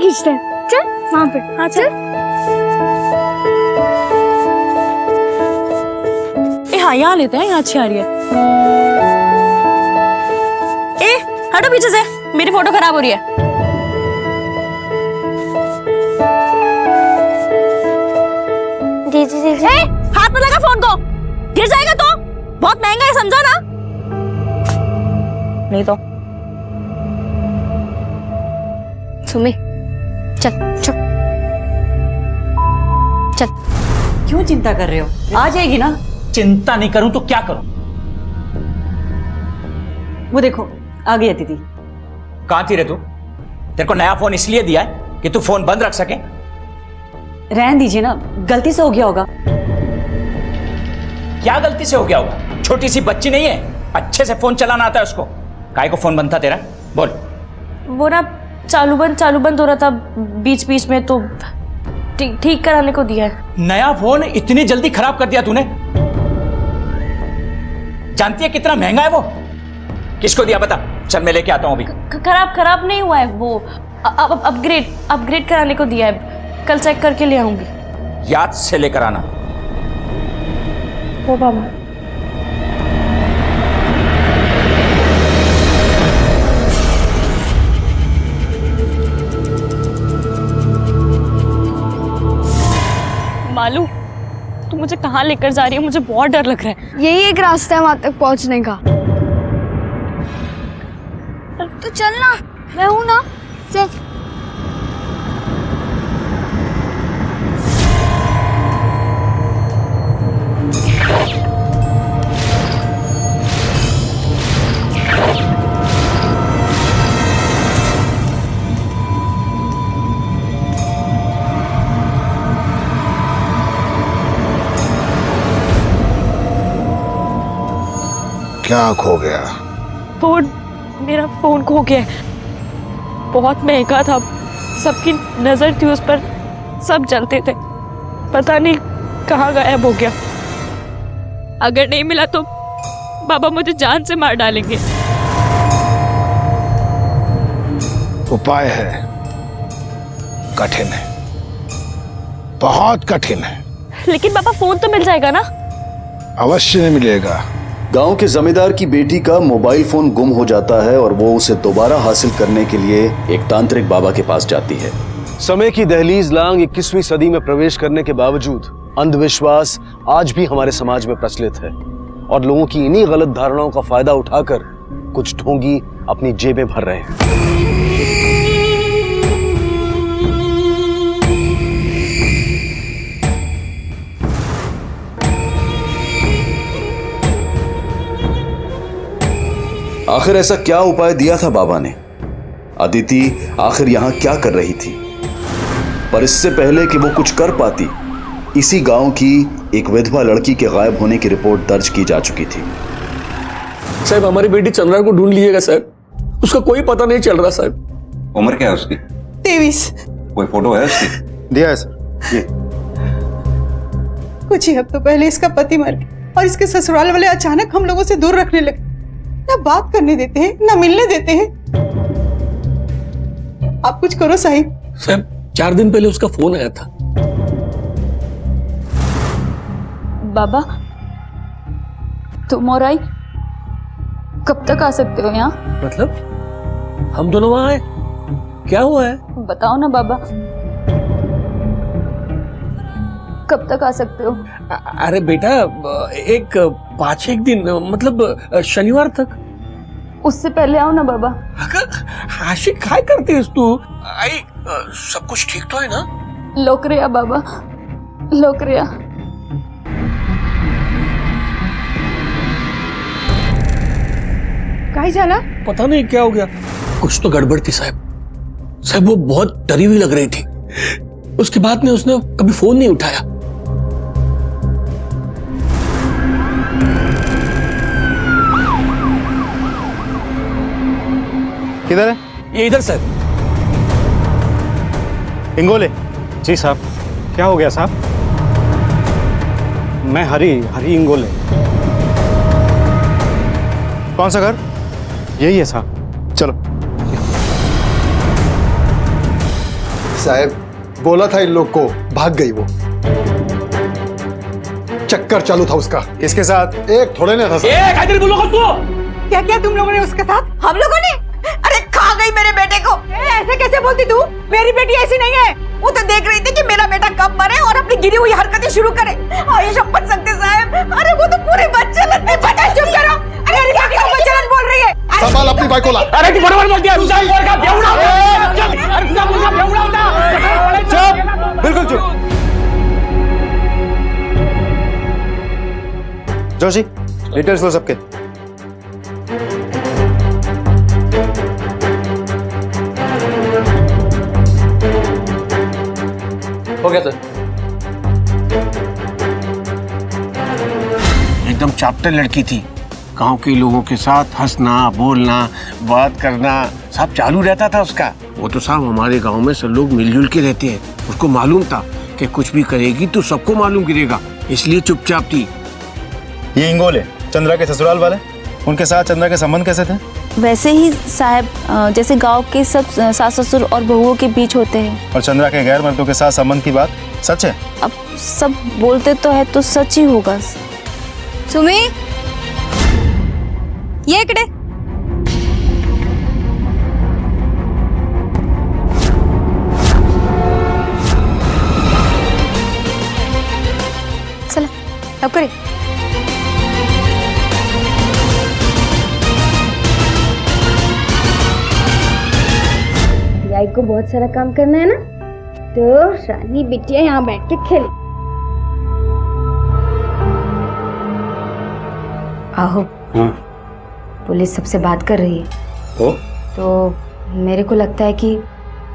खींचते हैं, चल वहाँ पे। हाँ चल। हाँ यहाँ लेते हैं, यहाँ अच्छी आ रही है। ए हटो पीछे से, मेरी फोटो खराब हो रही है। दीदी दीदी हाथ में लगा फोन को, गिर जाएगा तो। बहुत महंगा है, समझो ना। नहीं तो सुमी चल चल चल। क्यों चिंता कर रहे हो? आ जाएगी ना। चिंता नहीं करूं तो क्या करूं? वो देखो आ गई अदिति। कहां थी रे तू? तेरे को नया फोन इसलिए दिया है कि तू फोन बंद रख सके? रहने दीजिए ना, गलती से हो गया होगा। क्या गलती से हो गया होगा? छोटी सी बच्ची नहीं है, अच्छे से फोन चलाना आता है उसको। काहे को फोन बंद था तेरा? बोल। वो ना चालू बंद हो रहा था बीच बीच में, तो ठीक कराने को दिया है। नया फोन इतनी जल्दी खराब कर दिया तूने? जानती है कितना महंगा है वो? किसको दिया बता? चल मैं लेके आता हूं अभी। खराब नहीं हुआ है वो, अपग्रेड कराने को दिया है। कल चेक करके ले आऊंगी। याद से लेकर आना। ओ बाबा। मालू तू मुझे कहाँ लेकर जा रही है? मुझे बहुत डर लग रहा है। यही एक रास्ता है वहां तक पहुंचने का। तो चल ना, मैं हूं ना, चल। क्या खो गया? मेरा फोन खो गया है। बहुत महंगा था, सबकी नजर थी उस पर, सब जलते थे। पता नहीं कहाँ गायब हो गया। अगर नहीं मिला तो बाबा मुझे जान से मार डालेंगे। उपाय है, कठिन है, बहुत कठिन है। लेकिन बाबा फोन तो मिल जाएगा ना? अवश्य नहीं मिलेगा। गांव के जमींदार की बेटी का मोबाइल फोन गुम हो जाता है और वो उसे दोबारा हासिल करने के लिए एक तांत्रिक बाबा के पास जाती है। समय की दहलीज लांग 21वीं सदी में प्रवेश करने के बावजूद अंधविश्वास आज भी हमारे समाज में प्रचलित है और लोगों की इन्हीं गलत धारणाओं का फायदा उठाकर कुछ ढोंगी अपनी जेबें भर रहे हैं। आखिर ऐसा क्या उपाय दिया था बाबा ने? अदिति आखिर यहां क्या कर रही थी? पर इससे पहले कि वो कुछ कर पाती, इसी गांव की एक विधवा लड़की के गायब होने की रिपोर्ट दर्ज की जा चुकी थी। साहब हमारी बेटी चंद्रा को ढूंढ लीजिएगा साहब, उसका कोई पता नहीं चल रहा साहब। उम्र क्या है उसकी? 23। कोई फोटो है उसकी? दिया है सर। ये कुछ ही हफ्तों पहले इसका पति मर गया और इसके ससुराल वाले अचानक हम लोगों से दूर रखने लगे। ना बात करने देते हैं, ना मिलने देते हैं। आप कुछ करो साहिब। साहब 4 दिन पहले उसका फोन आया था। बाबा तुम और आई कब तक आ सकते हो यहाँ? मतलब हम दोनों वहां आए? क्या हुआ है? बताओ ना बाबा, कब तक आ सकते हो? अरे बेटा एक 5-1 दिन, मतलब शनिवार तक। उससे पहले आओ ना बाबा। आशिक काय करतेस तू? आई सब कुछ ठीक तो है ना? लोकरिया बाबा, लोकरिया। कहीं जाना? पता नहीं क्या हो गया, कुछ तो गड़बड़ थी साहब। साहब वो बहुत डरी हुई लग रही थी। उसके बाद में उसने कभी फोन नहीं उठाया। किधर है? ये इधर सर। इंगोले। जी साहब। क्या हो गया साहब? मैं हरी इंगोले। कौन सा घर? यही है साहब, चलो। साहब बोला था इन लोग को, भाग गई वो। चक्कर चालू था उसका। किसके साथ? एक थोड़े ने था क्या क्या तुम लोगों ने उसके साथ? हम लोगों ने? अरे खा गई मेरे बेटे को। ऐसे कैसे बोलती तू? मेरी बेटी ऐसी नहीं है। वो तो देख रही थी कि मेरा बेटा कब मरे और अपनी गिरी हुई हरकतें शुरू करे। आयुष अपन सकते साहब, अरे वो तो पूरे बच्चे लगते। पता चुप करो। अरे मेरी बेटी को बच्चे बोल रही है। संभाल अपनी बाइक को ला। अरे तू बराबर बोल दिया, रुसा बोल का बेवड़ा होता, रुसा बोल का बेवड़ा होता। चुप, बिल्कुल चुप। जोशी, डिटेल्स लो सबके। हो गया सर। एकदम चैप्टर लड़की थी। गांव के लोगों के साथ हंसना, बोलना, बात करना सब चालू रहता था उसका। वो तो साहब हमारे गांव में सब लोग मिलजुल के रहते हैं। उसको मालूम था कि कुछ भी करेगी तो सबको मालूम गिरेगा, इसलिए चुपचाप थी। ये इंगोले चंद्रा के ससुराल वाले, उनके साथ चंद्रा के संबंध कैसे थे? वैसे ही साहब जैसे गांव के सब सास ससुर और बहुओं के बीच होते हैं। और चंद्रा के गैर मर्दों के साथ संबंध की बात सच है? अब सब बोलते तो है तो सच ही होगा। सुमी ये इकडे चला लवकर ये. याई को बहुत सारा काम करना है ना, तो रानी बिटिया यहाँ बैठ के खेले। आहो पुलिस सबसे बात कर रही है तो मेरे को लगता है कि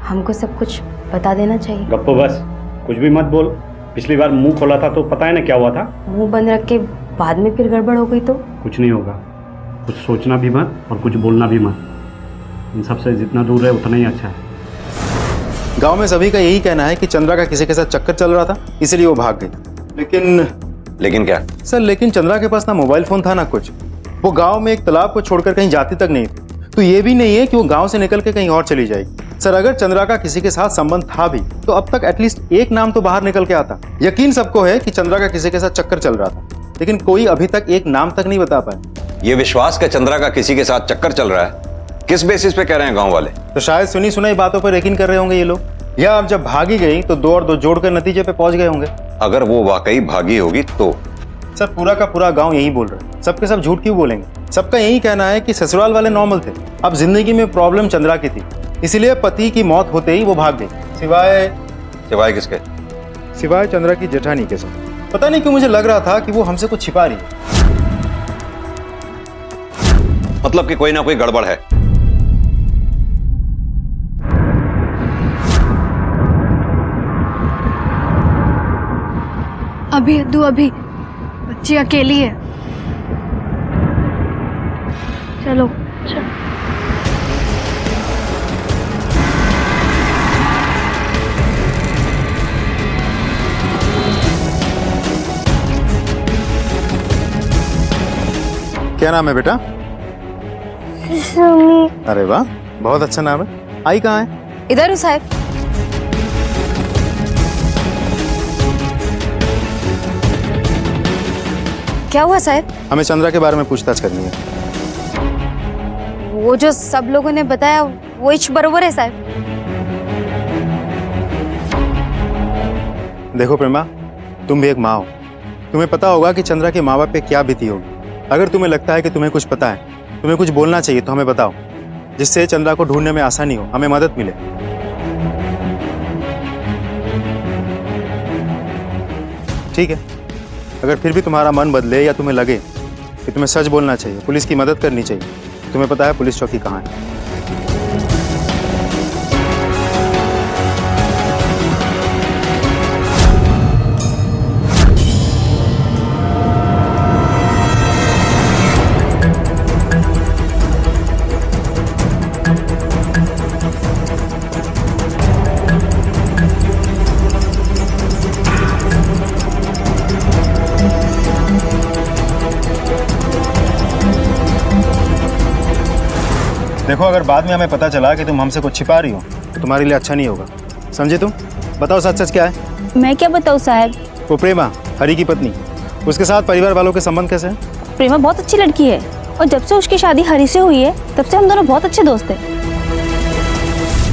हमको सब कुछ बता देना चाहिए। गप्पो बस, कुछ भी मत बोल। पिछली बार मुंह खोला था तो पता है ना क्या हुआ था। मुंह बंद रख के बाद में फिर गड़बड़ हो गई तो कुछ नहीं होगा। कुछ सोचना भी मत और कुछ बोलना भी मत। इन सबसे जितना दूर रहे उतना ही अच्छा है। गांव में सभी का यही कहना है कि चंद्रा का किसी के साथ चक्कर चल रहा था, इसलिए वो भाग गई। लेकिन क्या सर? लेकिन चंद्रा के पास ना मोबाइल फोन था ना कुछ। वो गांव में एक तालाब को छोड़कर कहीं जाती तक नहीं थी, तो ये भी नहीं है कि वो गांव से निकल के कहीं और चली जाएगी। सर अगर चंद्रा का किसी के साथ संबंध था भी तो अब तक एटलीस्ट एक नाम तो बाहर निकल के आता। यकीन सबको है कि चंद्रा का किसी के साथ चक्कर चल रहा था, लेकिन कोई अभी तक एक नाम तक नहीं बता पाए। ये विश्वास का चंद्रा का किसी के साथ चक्कर चल रहा है, किस बेसिस पे कह रहे हैं गांव वाले? तो शायद सुनी सुनाई बातों पर यकीन कर रहे होंगे ये लोग, या अब जब भागी गई तो 2 और 2 जोड़कर नतीजे पे पहुंच गए होंगे। अगर वो वाकई भागी होगी तो? सर पूरा का पूरा गांव यही बोल रहा है। सबके सब झूठ क्यों बोलेंगे? सबका यही कहना है कि ससुराल वाले नॉर्मल थे, अब जिंदगी में प्रॉब्लम चंद्रा की थी, इसलिए पति की मौत होते ही वो भाग गई। सिवाय किसके? सिवाय चंद्रा की जेठानी के साथ। पता नहीं क्यों मुझे लग रहा था कि वो हमसे कुछ छिपा रही है। मतलब कि कोई ना कोई गड़बड़ है। अभी अद्दू अभी बच्ची अकेली है। चलो चलो। क्या नाम है बेटा? अरे वाह, बहुत अच्छा नाम है। आई कहाँ है? इधर हूँ साहब। क्या हुआ साहब? हमें चंद्रा के बारे में पूछताछ करनी है। वो जो सब लोगों ने बताया वो इच बरोबर है साहब। देखो प्रेमा, तुम भी एक माँ हो, तुम्हें पता होगा कि चंद्रा के माँ बाप पे क्या बीती होगी। अगर तुम्हें लगता है कि तुम्हें कुछ पता है, तुम्हें कुछ बोलना चाहिए, तो हमें बताओ, जिससे चंद्रा को ढूंढने में आसानी हो, हमें मदद मिले। ठीक है? अगर फिर भी तुम्हारा मन बदले या तुम्हें लगे कि तुम्हें सच बोलना चाहिए, पुलिस की मदद करनी चाहिए, तुम्हें पता है पुलिस चौकी कहाँ है। देखो, अगर बाद में हमें पता चला कि तुम हमसे कुछ छिपा रही हो तो तुम्हारे लिए अच्छा नहीं होगा। समझे तुम? बताओ सच सच क्या है? मैं क्या बताऊँ साहब? वो प्रेमा, हरी की पत्नी, उसके साथ परिवार वालों के संबंध कैसे हैं? प्रेमा बहुत अच्छी लड़की है और जब से उसकी शादी हरी से हुई है तब से हम दोनों बहुत अच्छे दोस्त हैं।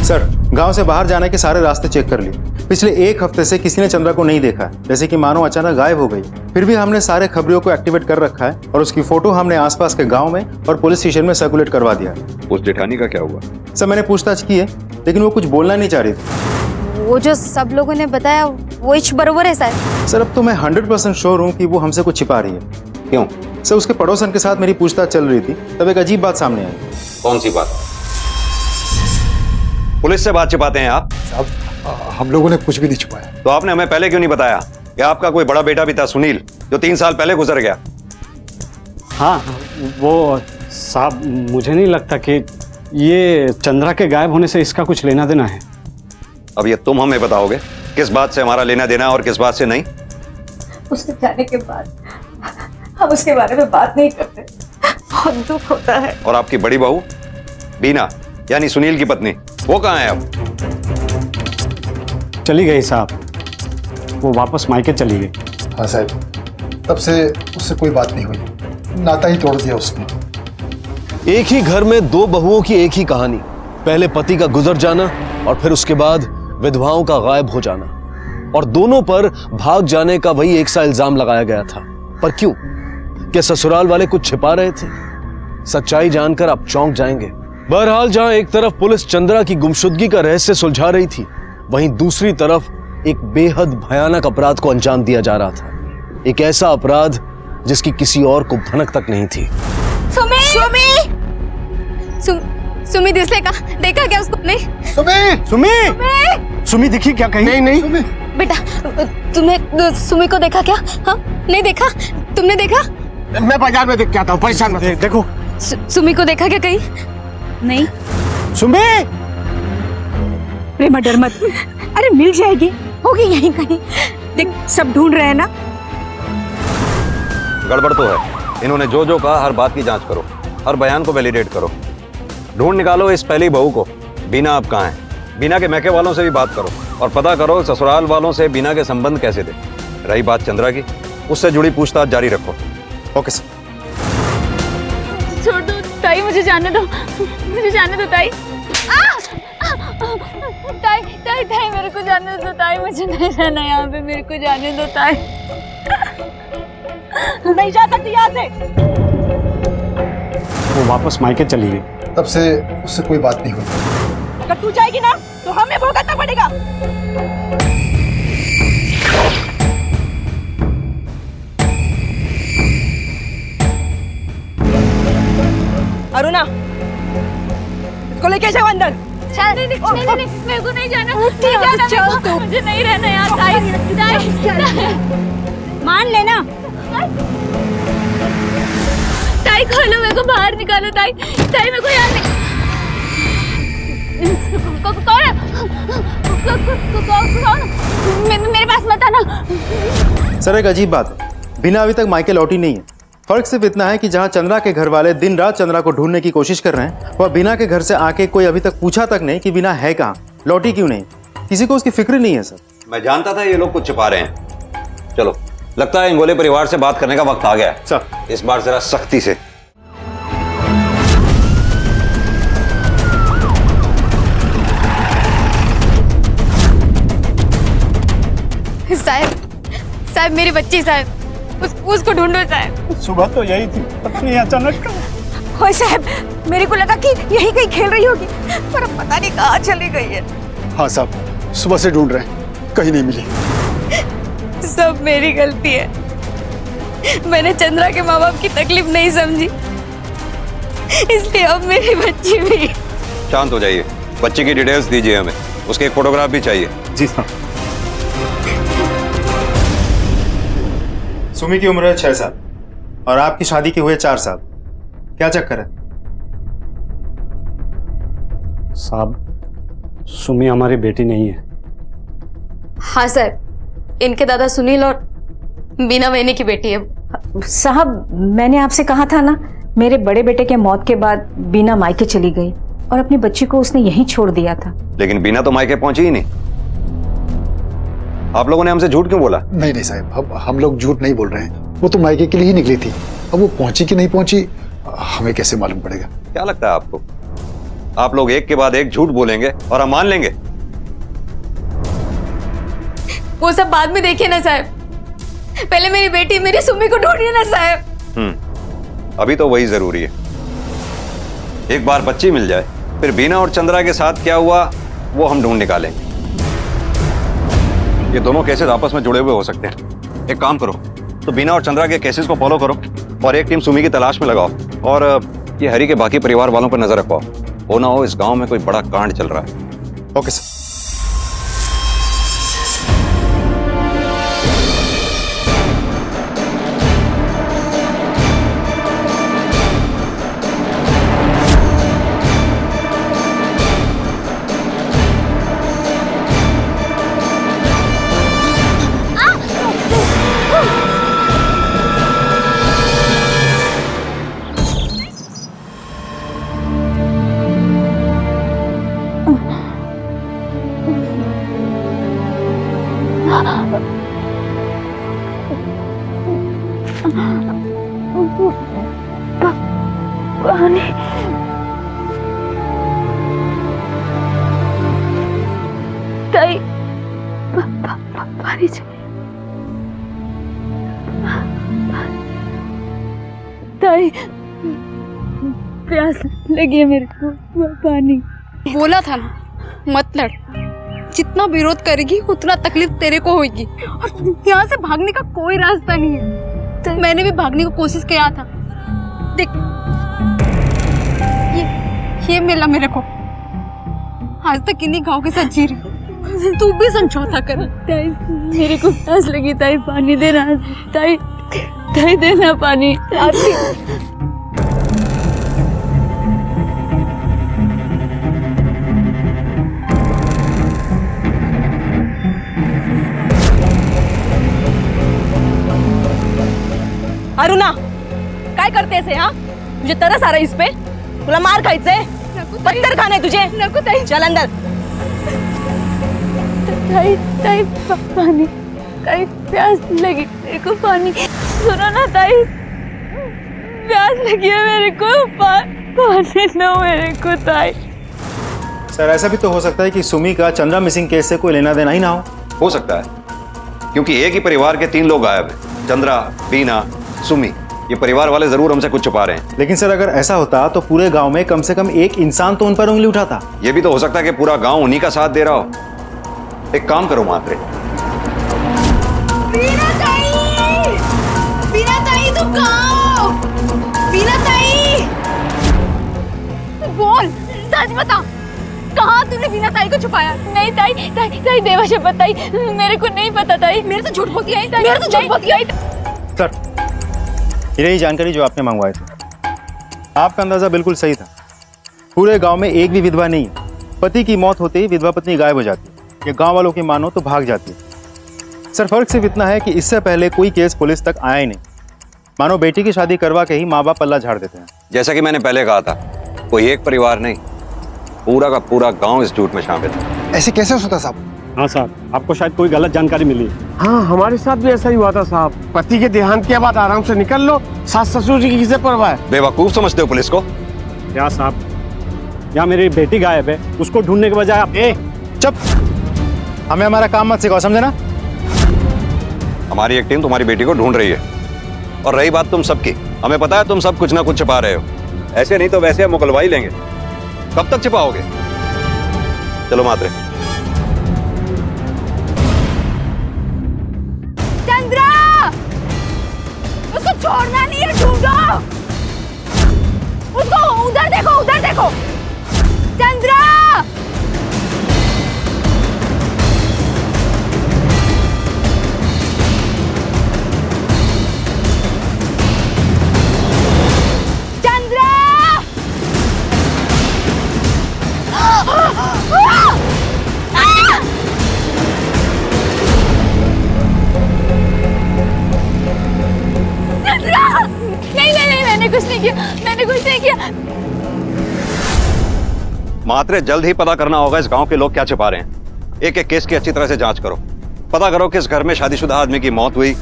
सर, गांव से बाहर जाने के सारे रास्ते चेक कर लिए। पिछले 1 हफ्ते से किसी ने चंद्रा को नहीं देखा है, जैसे कि मानो अचानक गायब हो गई। फिर भी हमने सारे खबरियों को एक्टिवेट कर रखा है और उसकी फोटो हमने आसपास के गांव में और पुलिस स्टेशन में सर्कुलेट करवा दिया है। उस जेठानी का क्या हुआ? सर, मैंने पूछताछ की है लेकिन वो कुछ बोलना नहीं चाह रही थी। वो जो सब लोगों ने बताया वो इच बरोबर है साहब। सर, अब तो मैं 100% श्योर हूँ कि वो हमसे कुछ छिपा रही है। क्यों? सर, उसके पड़ोसन के साथ मेरी पूछताछ चल रही थी, तब एक अजीब बात सामने आई। कौन सी बात? पुलिस से बात छिपाते हैं आप? साहब, हम लोगों ने कुछ भी नहीं छुपाया। तो आपने हमें पहले क्यों नहीं बताया कि आपका कोई बड़ा बेटा भी था, सुनील, जो 3 साल पहले गुजर गया? हाँ, वो साहब, मुझे नहीं लगता कि ये चंद्रा के गायब होने से इसका कुछ लेना देना है। अब ये तुम हमें बताओगे किस बात से हमारा लेना देना और किस बात से नहीं? उसके जाने के बाद हम उसके बारे में बात नहीं करते, बहुत दुख होता है। और आपकी बड़ी बहू बीना, यानी सुनील की पत्नी, वो कहाँ है अब? चली गई साहब, वो वापस मायके चली गई। हाँ साहब, तब से उससे कोई बात नहीं हुई, नाता ही तोड़ दिया उसने। एक ही घर में 2 बहुओं की एक ही कहानी। पहले पति का गुजर जाना और फिर उसके बाद विधवाओं का गायब हो जाना, और दोनों पर भाग जाने का वही एक सा इल्जाम लगाया गया था। पर क्यों? क्या ससुराल वाले कुछ छिपा रहे थे? सच्चाई जानकर आप चौंक जाएंगे। बहरहाल, जहां एक तरफ पुलिस चंद्रा की गुमशुदगी का रहस्य सुलझा रही थी, वहीं दूसरी तरफ एक बेहद भयानक अपराध को अंजाम दिया जा रहा था। एक ऐसा अपराध जिसकी किसी और को भनक तक नहीं थी। सुमी दिसले का देखा क्या उसको? नहीं। सुमी दिखी क्या कहीं? नहीं। बेटा, तुमने सुमी को देखा क्या? हाँ, नहीं देखा? तुमने देखा? मैं बाजार में देख के आता हूँ, परेशान मत। देखो, सुमी को देखा क्या कहीं? नहीं। सुमी! प्रेमा, डर मत, अरे मिल जाएगी, होगी यहीं कहीं। देख, सब ढूंढ रहे हैं ना। गड़बड़ तो है। इन्होंने जो जो कहा हर बात की जांच करो, हर बयान को वैलिडेट करो, ढूंढ निकालो इस पहली बहू को। बीना अब कहाँ है? बीना के मैके वालों से भी बात करो और पता करो ससुराल वालों से बीना के संबंध कैसे थे। रही बात चंद्रा की, उससे जुड़ी पूछताछ जारी रखो। Okay sir. छोड़ दो ताई, मुझे जाने दो, मुझे जाने दो ताई। ताई ताई ताई, मेरे को जाने दो ताई, मुझे नहीं रहना यहाँ पे, मेरे को जाने दो ताई। तू नहीं जा सकती यहाँ से। वो वापस मायके चली गई। तब से उससे कोई बात नहीं हुई। अगर तू जाएगी ना तो हमें भुगतना पड़ेगा। अरुणा, इसको लेके जाओ अंदर। नहीं, मेरे को नहीं जाना, नहीं जाना, मुझे नहीं रहना यहाँ ताई। मान लेना। ताई खोलो, मेरे को बाहर निकालो ताई, ताई मेरे को यहाँ नहीं। कौन? मेरे पास मत आना। सर, एक अजीब बात है, बिना अभी तक मायके लौटी नहीं है। फर्क सिर्फ इतना है कि जहां चंद्रा के घर वाले दिन रात चंद्रा को ढूंढने की कोशिश कर रहे हैं, वह बिना के घर से आके कोई अभी तक पूछा तक नहीं कि बिना है कहाँ, लौटी क्यों नहीं। किसी को उसकी फिक्र नहीं है सर। मैं जानता था ये लोग कुछ छिपा रहे हैं। चलो, लगता है इंगोले परिवार से बात करने का वक्त आ गया है सर। इस बार जरा सख्ती से। साहब, मेरी बच्ची साहब, उसको ढूंढो साहब। सुबह तो यही थी, पता नहीं अचानक। ओए साहब, मेरे को लगा कि यही कहीं खेल रही होगी, पर अब पता नहीं कहाँ चली गई है। हाँ साहब, सुबह से ढूंढ रहे हैं, कहीं नहीं मिली। सब मेरी गलती है। मैंने चंद्रा के माँ बाप की तकलीफ नहीं समझी, इसलिए अब मेरी बच्ची भी। शांत हो जाइए, बच्चे की डिटेल्स दीजिए हमें, उसके एक फोटोग्राफ भी चाहिए। जी साहब। सुमी की उम्र है 6 साल और आपकी शादी के हुए 4 साल। क्या चक्कर है? साहब, सुमी हमारी बेटी नहीं है। हाँ सर, इनके दादा सुनील और बीना मैंने की बेटी है। साहब, मैंने आपसे कहा था ना, मेरे बड़े बेटे के मौत के बाद बीना मायके चली गई और अपनी बच्ची को उसने यहीं छोड़ दिया था। लेकिन बीना तो मायके पहुंची ही नहीं। आप लोगों ने हमसे झूठ क्यों बोला? नहीं नहीं साहब, हम लोग झूठ नहीं बोल रहे हैं। वो तो मायके के लिए ही निकली थी। अब वो पहुंची कि नहीं पहुंची हमें कैसे मालूम पड़ेगा? क्या लगता है आपको आप लोग एक के बाद एक झूठ बोलेंगे और हम मान लेंगे? वो सब बाद में देखिए ना साहब, पहले मेरी बेटी मेरी सुम्मी को ढूंढिए ना साहब। अभी तो वही जरूरी है। एक बार बच्ची मिल जाए, फिर बीना और चंद्रा के साथ क्या हुआ वो हम ढूंढ निकालेंगे। ये दोनों केसेस आपस में जुड़े हुए हो सकते हैं। एक काम करो, तो बीना और चंद्रा के केसेस को फॉलो करो और एक टीम सुमी की तलाश में लगाओ और ये हरी के बाकी परिवार वालों पर नजर रखवाओ। हो ना हो इस गांव में कोई बड़ा कांड चल रहा है। Okay sir. पानी ताई पानी ताई प्यास लगी है मेरे को, पानी। बोला था ना मत लड़, जितना विरोध करेगी उतना तकलीफ तेरे को होगी और यहाँ से भागने का कोई रास्ता नहीं है। तो मैंने भी भागने की कोशिश किया था। देख ये मिला मेरे को, आज तक इन्हीं गाँव के साथ जी रही। तू भी समझौता कर। ताई मेरे को प्यास लगी, ताई पानी देना, ताई ताई देना पानी। अरुणा काय करते ऐसे? हाँ मुझे तरस आ रहा है इस पे। तुला मार खायचंय, पत्थर खाणे तुझे। नको ताई, चल अंदर। ताई ताई पानी, ताई प्यास लगी मेरे को, पानी। सुनो ना ताई, प्यास लगी है मेरे को, पानी दो मेरे को ताई। सर ऐसा भी तो हो सकता है कि सुमी का चंद्रा मिसिंग केस से कोई लेना देना ही ना हो सकता है, क्योंकि एक ही परिवार के 3 लोग गायब हैं, चंद्रा, बीना, सुमी। ये परिवार वाले जरूर हमसे कुछ छुपा रहे हैं। लेकिन सर अगर ऐसा होता तो पूरे गांव में कम से कम एक इंसान तो उन पर उंगली उठाता। ये भी तो हो सकता है कि पूरा गांव उन्हीं का साथ दे रहा हो। एक काम करो मात्रे, बीना ताई तुम कहाँ हो? बीना ताई बोल, सच बता, कहाँ तूने बीना ताई को छुपाया? नहीं ताई ताई ताई देवा शपथ ताई, मेरे को नहीं पता ताई। मेरे से झूठ बोलती है, मेरे से झूठ बोलती है। सर ये रही जानकारी जो आपने मंगवाई थी। आपका अंदाजा बिल्कुल सही था। पूरे गांव में एक भी विधवा नहीं है। पति की मौत होते ही विधवा पत्नी गायब हो जाती है, ये गांव वालों की मानो तो भाग जाती है। सर फर्क सिर्फ इतना है कि इससे पहले कोई केस पुलिस तक आया ही नहीं। मानो बेटी की शादी करवा के ही माँ बाप पल्ला झाड़ देते हैं। जैसा कि मैंने पहले कहा था, कोई एक परिवार नहीं, पूरा का पूरा गांव इस झूठ में शामिल है। ऐसे कैसे हो सकता साहब? हाँ साहब, आपको शायद कोई गलत जानकारी मिली। हाँ हमारे साथ भी ऐसा ही हुआ था साहब। पति के देहांत के बाद आराम से निकल लो, सास ससुर जी की किसे परवाह है? बेवकूफ समझते हो पुलिस को? क्या साहब, यहाँ मेरी बेटी गायब है, उसको ढूंढने के बजाय आप चुप, हमें हमारा काम मत सिखाओ, समझे ना? हमारी एक टीम तुम्हारी बेटी को ढूंढ रही है, और रही बात तुम सबकी, हमें पता है तुम सब कुछ ना कुछ छिपा रहे हो। ऐसे नहीं तो वैसे हम मुकलवा ही लेंगे। कब तक छिपाओगे? चलो मात्रे। चंद्रा, उसको छोड़ना नहीं है, ढूंढो उसको। उधर देखो, उधर देखो, चंद्रा। नहीं, मैंने कुछ नहीं किया, मैंने कुछ नहीं किया। मात्रे जल्द ही पता करना होगा इस गांव के लोग क्या छिपा रहे हैं। एक एक केस की अच्छी तरह से जांच करो। पता करो किस घर में शादीशुदा आदमी की मौत हुई,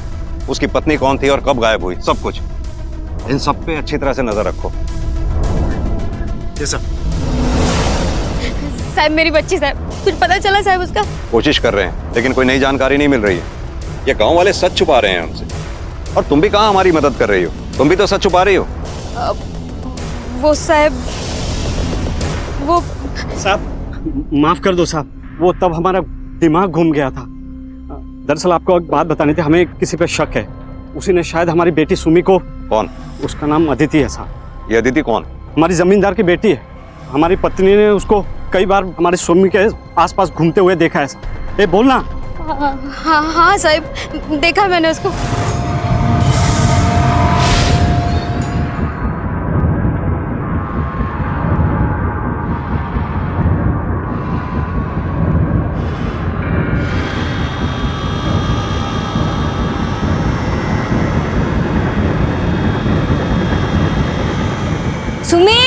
उसकी पत्नी कौन थी और कब गायब हुई, सब कुछ। इन सब पे अच्छी तरह से नजर रखो। साहब मेरी बच्ची साहब, कुछ पता चला साहब उसका? कोशिश कर रहे हैं लेकिन कोई नई जानकारी नहीं मिल रही है। ये गांव वाले सच छुपा रहे हैं हमसे, और तुम भी कहाँ हमारी मदद कर रही हो, तुम भी तो सच छुपा रही हो। वो साहब, वो साहब माफ कर दो साहब, वो तब हमारा दिमाग घूम गया था। दरअसल आपको एक बात बतानी थी, हमें किसी पे शक है, उसी ने शायद हमारी बेटी सुमी को। कौन? उसका नाम अदिति है साहब। ये अदिति कौन? हमारी जमींदार की बेटी है। हमारी पत्नी ने उसको कई बार हमारी सुमी के आसपास घूमते हुए देखा है साहब। ए बोलना। हाँ साहब, देखा मैंने उसको। सुमी,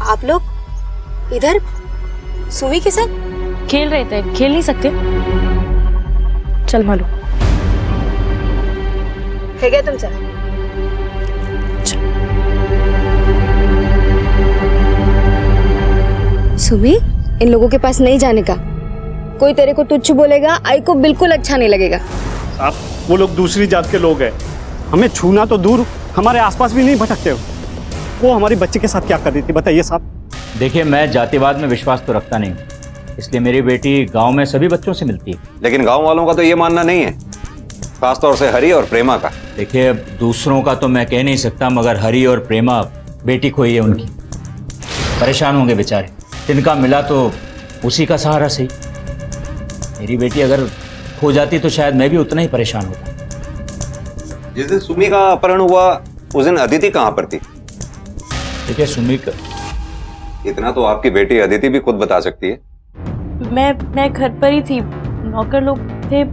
आप लोग इधर सुमी के साथ खेल रहे थे, खेल नहीं सकते? चल मालू, है क्या तुमसे? सुमी, इन लोगों के पास नहीं जाने का। कोई तेरे को तुच्छ बोलेगा, आई को बिल्कुल अच्छा नहीं लगेगा। आप वो लोग दूसरी जात के लोग हैं, हमें छूना तो दूर, हमारे आसपास भी नहीं भटकते हो। वो हमारी बच्ची के साथ क्या कर रही थी बताइए साहब। देखिए, मैं जातिवाद में विश्वास तो रखता नहीं, इसलिए मेरी बेटी गांव में सभी बच्चों से मिलती है। लेकिन गांव वालों का तो ये मानना नहीं है, खासतौर से हरी और प्रेमा का। देखिए, दूसरों का तो मैं कह नहीं सकता, मगर हरी और प्रेमा बेटी खोई है उनकी, परेशान होंगे बेचारे। तिनका मिला तो उसी का सहारा सही। मेरी बेटी अगर खो जाती तो शायद मैं भी उतना ही परेशान होता। जिस दिन सुमी का अपहरण हुआ उस दिन अदिति कहाँ पर थी? देखिए, सुमी का इतना तो आपकी बेटी अदिति भी खुद बता सकती है। मैं घर पर ही थी, नौकर लोग थे।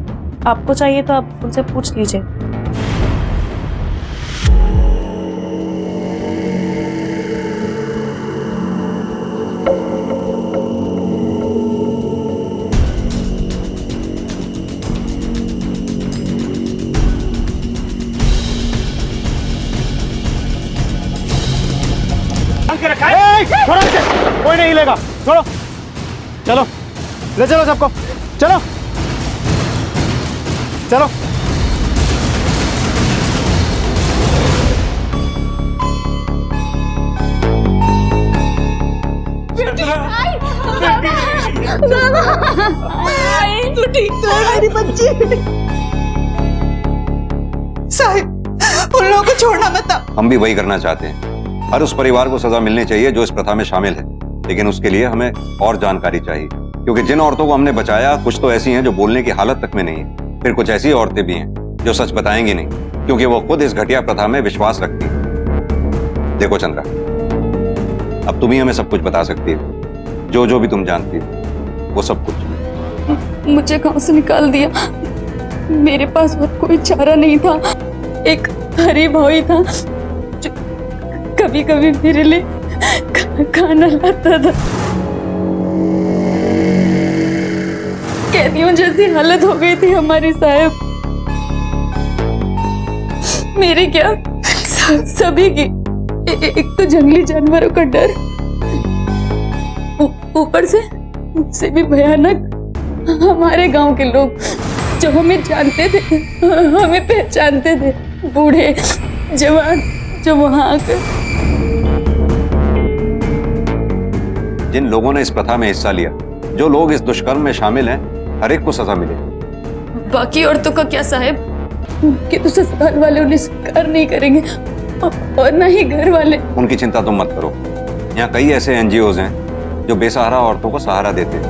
आपको चाहिए तो आप उनसे पूछ लीजिए। कोई नहीं लेगा, छोड़ो। चलो ले चलो सबको, चलो चलो। तू ठीक तो है मेरी बच्ची? साहिब, उन लोगों को छोड़ना मत। हम भी वही करना चाहते हैं। हर उस परिवार को सजा मिलनी चाहिए जो इस प्रथा में शामिल है, लेकिन उसके लिए हमें और जानकारी चाहिए, क्योंकि जिन औरतों को हमने बचाया कुछ तो ऐसी हैं जो बोलने की हालत तक में नहीं है, फिर कुछ ऐसी औरतें भी हैं जो सच बताएंगी नहीं, क्योंकि वो खुद इस घटिया प्रथा में विश्वास रखती हैं। देखो चंद्रा, अब तुम ही हमें सब कुछ बता सकती हो, जो भी तुम जानती हो वो सब कुछ। मुझे गांव से निकाल दिया, मेरे पास और कोई चारा नहीं था। एक हरी भाई था जो कभी कभी मेरे लिए खाना लाता था। कैदियों जैसी हालत हो गई थी हमारी साहब, मेरी क्या सभी की। एक तो जंगली जानवरों का डर, ऊपर से भी भयानक हमारे गांव के लोग जो हमें जानते थे, हमें पहचानते थे, बूढ़े जवान जो वहां आकर। जिन लोगों ने इस प्रथा में हिस्सा लिया, जो लोग इस दुष्कर्म में शामिल हैं, हर एक को सजा मिले। बाकी औरतों का क्या साहब, कि तो ससुराल वाले उन्हें स्वीकार नहीं करेंगे और ना ही घर वाले। उनकी चिंता तुम मत करो, यहाँ कई ऐसे एनजीओज हैं जो बेसहारा औरतों को सहारा देते हैं।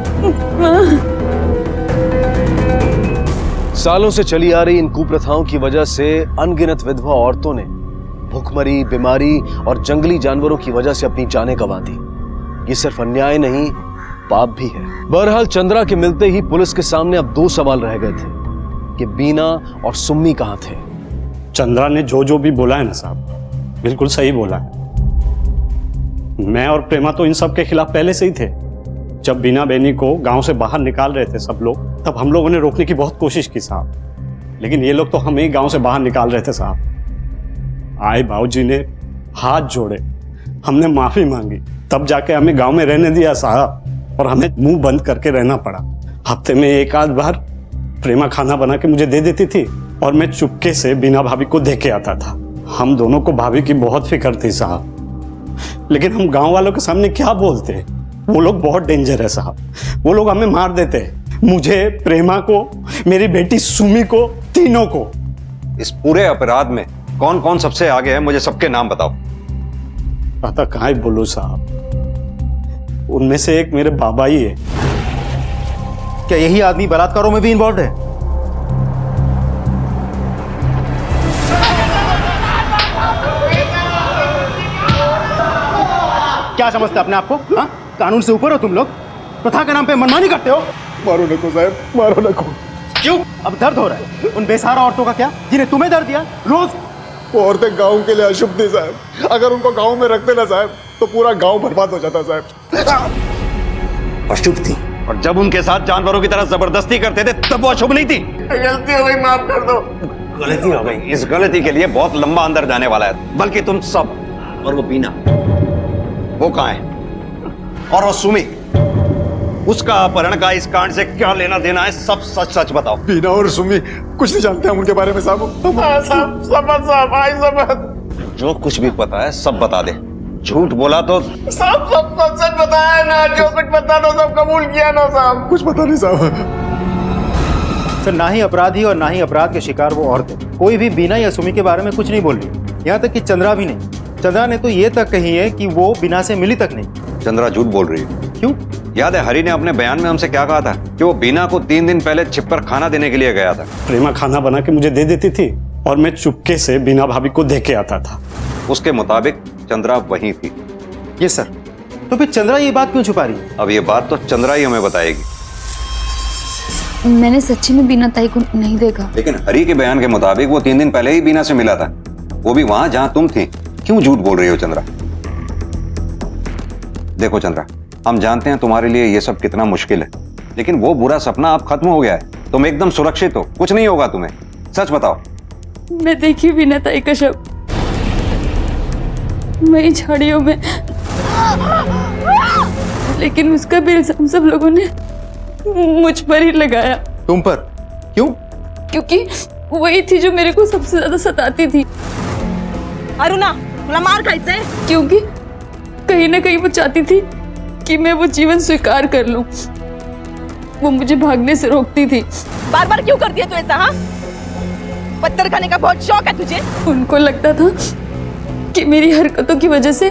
सालों से चली आ रही इन कुप्रथाओं की वजह से अनगिनत विधवा औरतों ने भूखमरी, बीमारी और जंगली जानवरों की वजह से अपनी जानें गंवा दी। ये सिर्फ अन्याय नहीं, पाप भी है। बहरहाल चंद्रा के मिलते ही पुलिस के सामने अब दो सवाल रह गए थे कि बीना और सुम्मी कहाँ थे। चंद्रा ने जो भी बोला है ना साहब, बिल्कुल सही बोला है। मैं और प्रेमा तो इन सब के खिलाफ पहले से ही थे। जब बीना बेनी को गांव से बाहर निकाल रहे थे सब लोग, तब हम लोगों ने रोकने की बहुत कोशिश की साहब, लेकिन ये लोग तो हमें ही गांव से बाहर निकाल रहे थे साहब। आए बाबूजी ने हाथ जोड़े, हमने माफी मांगी, तब जाके हमें गांव में रहने दिया साहब, और हमें मुंह बंद करके रहना पड़ा। हफ्ते में एक आध बार प्रेमा खाना बना के मुझे दे देती थी और मैं चुपके से बीना भाभी को दे के आता था। हम दोनों को भाभी की बहुत फिक्र थी साहब, लेकिन हम गांव वालों के सामने क्या बोलते? वो लोग बहुत डेंजर है साहब, वो लोग हमें मार देते हैं, मुझे, प्रेमा को, मेरी बेटी सुमी को, तीनों को। इस पूरे अपराध में कौन कौन सबसे आगे है, मुझे सबके नाम बताओ। पता कहाँ बोलो साहब, उनमें से एक मेरे बाबा ही है। क्या यही आदमी बलात्कारों में भी इन्वॉल्व है? क्या समझते अपने आप को? हाँ? कानून से ऊपर हो तुम लोग? प्रथा के नाम पे मनमानी करते हो? मारो न को साहब, मारो न को। क्यों? अब दर्द हो रहा है उन बेसहारा औरतों का क्या, जिन्हें तुम्हें दर्द दिया? रोज वो औरतें गांव के लिए अशुभ थी साहब। अगर उनको गांव में रखते ना साहब, तो पूरा गांव बर्बाद हो जाता साहब। अशुभ थी, और जब उनके साथ जानवरों की तरह जबरदस्ती करते थे तब वो अशुभ नहीं थी। गलती हो गई, माफ कर दो। गलती हो गई, इस गलती के लिए बहुत लंबा अंदर जाने वाला है, बल्कि तुम सब। और वो बीना, वो कहाँ है? और वो सुमी, उसका अपहरण का इस कांड से क्या लेना देना है? सब सच सच बताओ। बीना और सुमी कुछ नहीं जानते हम उनके बारे में साहब। जो कुछ भी पता है सब बता दे। झूठ बोला तो सब सच बताया ना, जो कुछ पता ना सब कबूल किया ना साहब। कुछ पता नहीं साहब। सर, ना ही अपराधी और ना ही अपराध के शिकार वो औरतें। कोई भी बीना या सुमी के बारे में कुछ नहीं बोल रही, यहाँ तक कि चंद्रा भी नहीं। चंद्रा ने तो ये तक कही है कि वो बीना से मिली तक नहीं। चंद्रा झूठ बोल रही है। क्यों? याद है हरी ने अपने बयान में हमसे क्या कहा था कि वो बीना को 3 दिन पहले छिपकर खाना देने के लिए गया था। प्रेमा खाना बना के मुझे दे देती थी और मैं चुपके से बीना भाभी को दे के आता था। उसके मुताबिक चंद्रा वहीं थी। Yes sir. तो फिर चंद्रा ये बात क्यों छुपा रही है? अब ये बात तो चंद्रा ही हमें बताएगी। मैंने सच्ची में बीना ताई को नहीं देखा। लेकिन हरी के बयान के मुताबिक वो 3 दिन पहले ही बीना से मिला था, वो भी वहां जहां तुम थी। क्यों झूठ बोल रही हो चंद्रा? देखो चंद्रा, हम जानते हैं तुम्हारे लिए ये सब कितना मुश्किल है, लेकिन वो बुरा सपना अब खत्म हो गया है। तुम एकदम सुरक्षित हो, कुछ नहीं होगा तुम्हें। सच बताओ। मैं देखी बीना ताई का शव वही झाड़ियों में, लेकिन उसका बिल हम सब लोगों ने मुझ पर ही लगाया। तुम पर? क्यों? क्योंकि वही थी जो मेरे को सबसे ज्यादा सताती थी। अरुणा, तुला मार खायचंय? क्योंकि कहीं ना कहीं वो चाहती थी कि मैं वो जीवन स्वीकार कर लूं। वो मुझे भागने से रोकती थी। बार बार क्यों करती है तू ऐसा? हाँ, पत्थर खाने का बहुत शौक है तुझे? उनको लगता था कि मेरी हरकतों की वजह से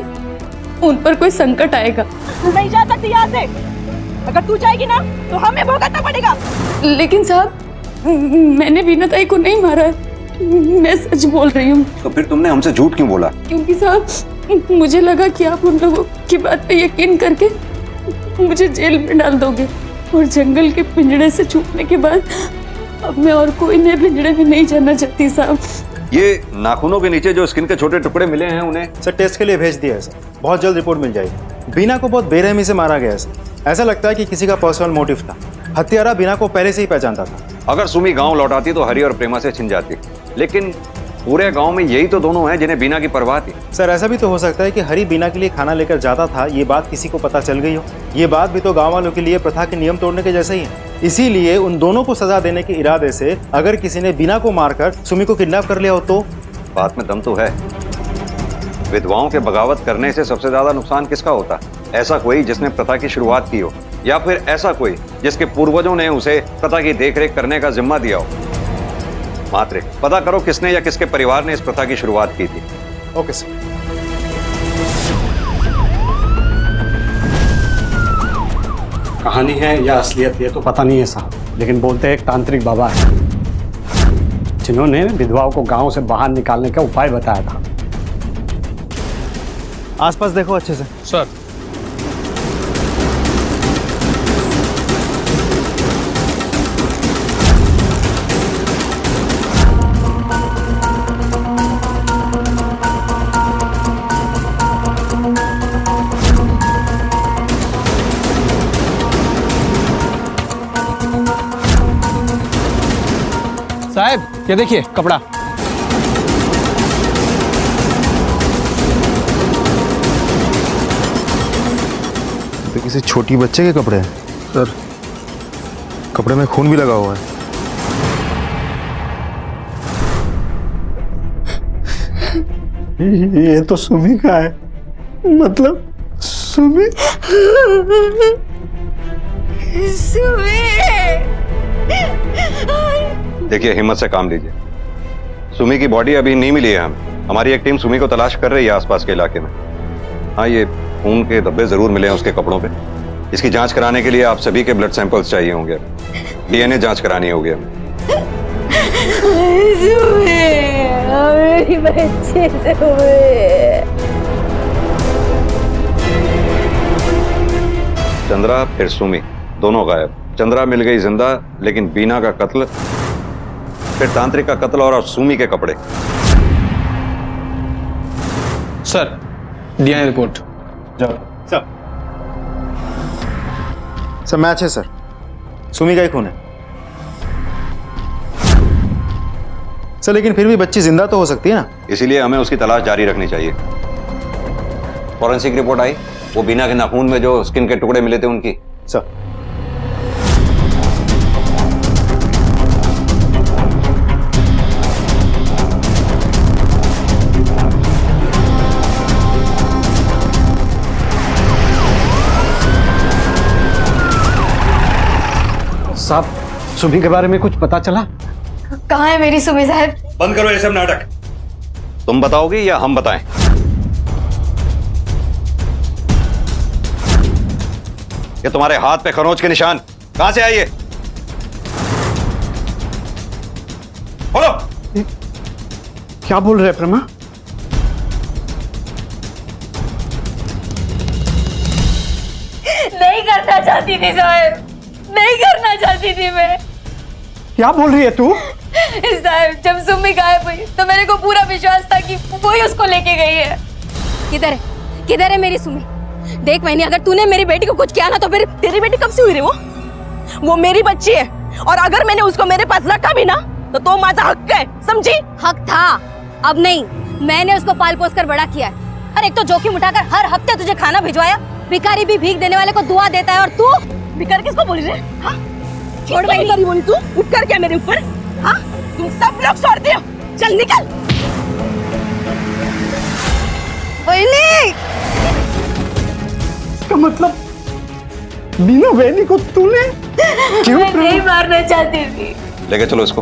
उन पर कोई संकट आएगा। तू नहीं जा सकती यहाँ से। अगर तू जाएगी ना तो हमें भुगतना पड़ेगा। लेकिन साहब, मैंने बीना ताई को नहीं मारा है, मैं सच बोल रही हूँ। तो फिर तुमने हमसे झूठ क्यों बोला? क्योंकि साहब, मुझे लगा कि आप उन लोगों की बात पे यकीन करके मुझे जेल में डाल दोगे, और जंगल के पिंजड़े से छूटने के बाद अब मैं और कोई नए पिंजड़े में नहीं जाना चाहती साहब। ये नाखूनों के नीचे जो स्किन के छोटे टुकड़े मिले हैं, उन्हें सर टेस्ट के लिए भेज दिया है सर। बहुत जल्द रिपोर्ट मिल जाएगी। बीना को बहुत बेरहमी से मारा गया है सर। ऐसा लगता है कि किसी का पर्सनल मोटिव था। हत्यारा बीना को पहले से ही पहचानता था। अगर सुमी गांव लौटाती तो हरी और प्रेमा से छिन जाती, लेकिन पूरे गांव में यही तो दोनों हैं जिन्हें बीना की परवाह थी। सर, ऐसा भी तो हो सकता है कि हरी बीना के लिए खाना लेकर जाता था, ये बात किसी को पता चल गई हो। ये बात भी तो गांव वालों के लिए प्रथा के नियम तोड़ने के जैसा ही है। इसीलिए उन दोनों को सजा देने के इरादे से अगर किसी ने बीना को मारकर सुमी को किडनैप कर लिया हो तो? बात में दम तो है। विधवाओं के बगावत करने से सबसे ज्यादा नुकसान किसका होता? ऐसा कोई जिसने प्रथा की शुरुआत की हो, या फिर ऐसा कोई जिसके पूर्वजों ने उसे प्रथा की देखरेख करने का जिम्मा दिया हो। मात्र पता करो किसने या किसके परिवार ने इस प्रथा की शुरुआत की थी। Okay sir. कहानी है या असलियत ये तो पता नहीं है साहब, लेकिन बोलते हैं एक तांत्रिक बाबा है जिन्होंने विधवाओं को गांव से बाहर निकालने का उपाय बताया था। आसपास देखो अच्छे से। सर, साहब ये देखिए कपड़ा। तो किसी छोटी बच्चे के कपड़े हैं सर। कपड़े में खून भी लगा हुआ है। ये तो सुमी का है, मतलब सुमी। देखिए हिम्मत से काम लीजिए। सुमी की बॉडी अभी नहीं मिली है हमें। हमारी एक टीम सुमी को तलाश कर रही है आसपास के इलाके में। हाँ, ये खून के धब्बे जरूर मिले हैं उसके कपड़ों पे। इसकी जांच कराने के लिए आप सभी के ब्लड सैंपल्स चाहिए होंगे। डीएनए जांच करानी होगी हमें। चंद्रा फिर सुमी दोनों गायब। चंद्रा मिल गई जिंदा, लेकिन बीना का कत्ल, फिर तांत्रिक का कत्ल और सुमी के कपड़े। Sir DNA report. जाओ सर। मैच है सर, सुमी का ही खून है सर। लेकिन फिर भी बच्ची जिंदा तो हो सकती है ना, इसीलिए हमें उसकी तलाश जारी रखनी चाहिए। फॉरेंसिक रिपोर्ट आई, वो बीना के नाखून में जो स्किन के टुकड़े मिले थे उनकी। सर साहब, सुमी के बारे में कुछ पता चला? कहाँ है मेरी सुमी साहब? बंद करो ये सब नाटक। तुम बताओगी या हम बताएं? ये तुम्हारे हाथ पे खरोंच के निशान कहां से आए ये? बोलो। क्या बोल रहे प्रमा? नहीं करना चाहती थी साहब, नहीं करना चाहती थी मैं। क्या बोल रही है तू? साहब, जब सुमी गायब हुई तो मेरे को पूरा विश्वास था कि वो ही उसको लेके गई है। किधर है मेरी सुमी? देख मैंने, अगर तूने मेरी बेटी को कुछ किया ना तो फिर तेरी बेटी कब से हुई रे? वो मेरी बच्ची है, और अगर मैंने उसको मेरे पास रखा भी ना तो माझा हक है, समझी? हक था, अब नहीं। मैंने उसको पाल पोस कर बड़ा किया है। और एक तो जोखिम उठाकर हर हफ्ते तुझे खाना भिजवाया। भिखारी भी भीख देने वाले को दुआ देता है, और तू भिखारी किसको बोली रे? हाँ? छोड़ भाई, भिखारी बोली तू? उठ कर क्या मेरे ऊपर? हाँ? तुम सब लोग छोड़ते हो, चल निकल। इसका मतलब बीना बहनी को तूने क्यों? मैं नहीं मारना चाहती थी। लेके चलो इसको।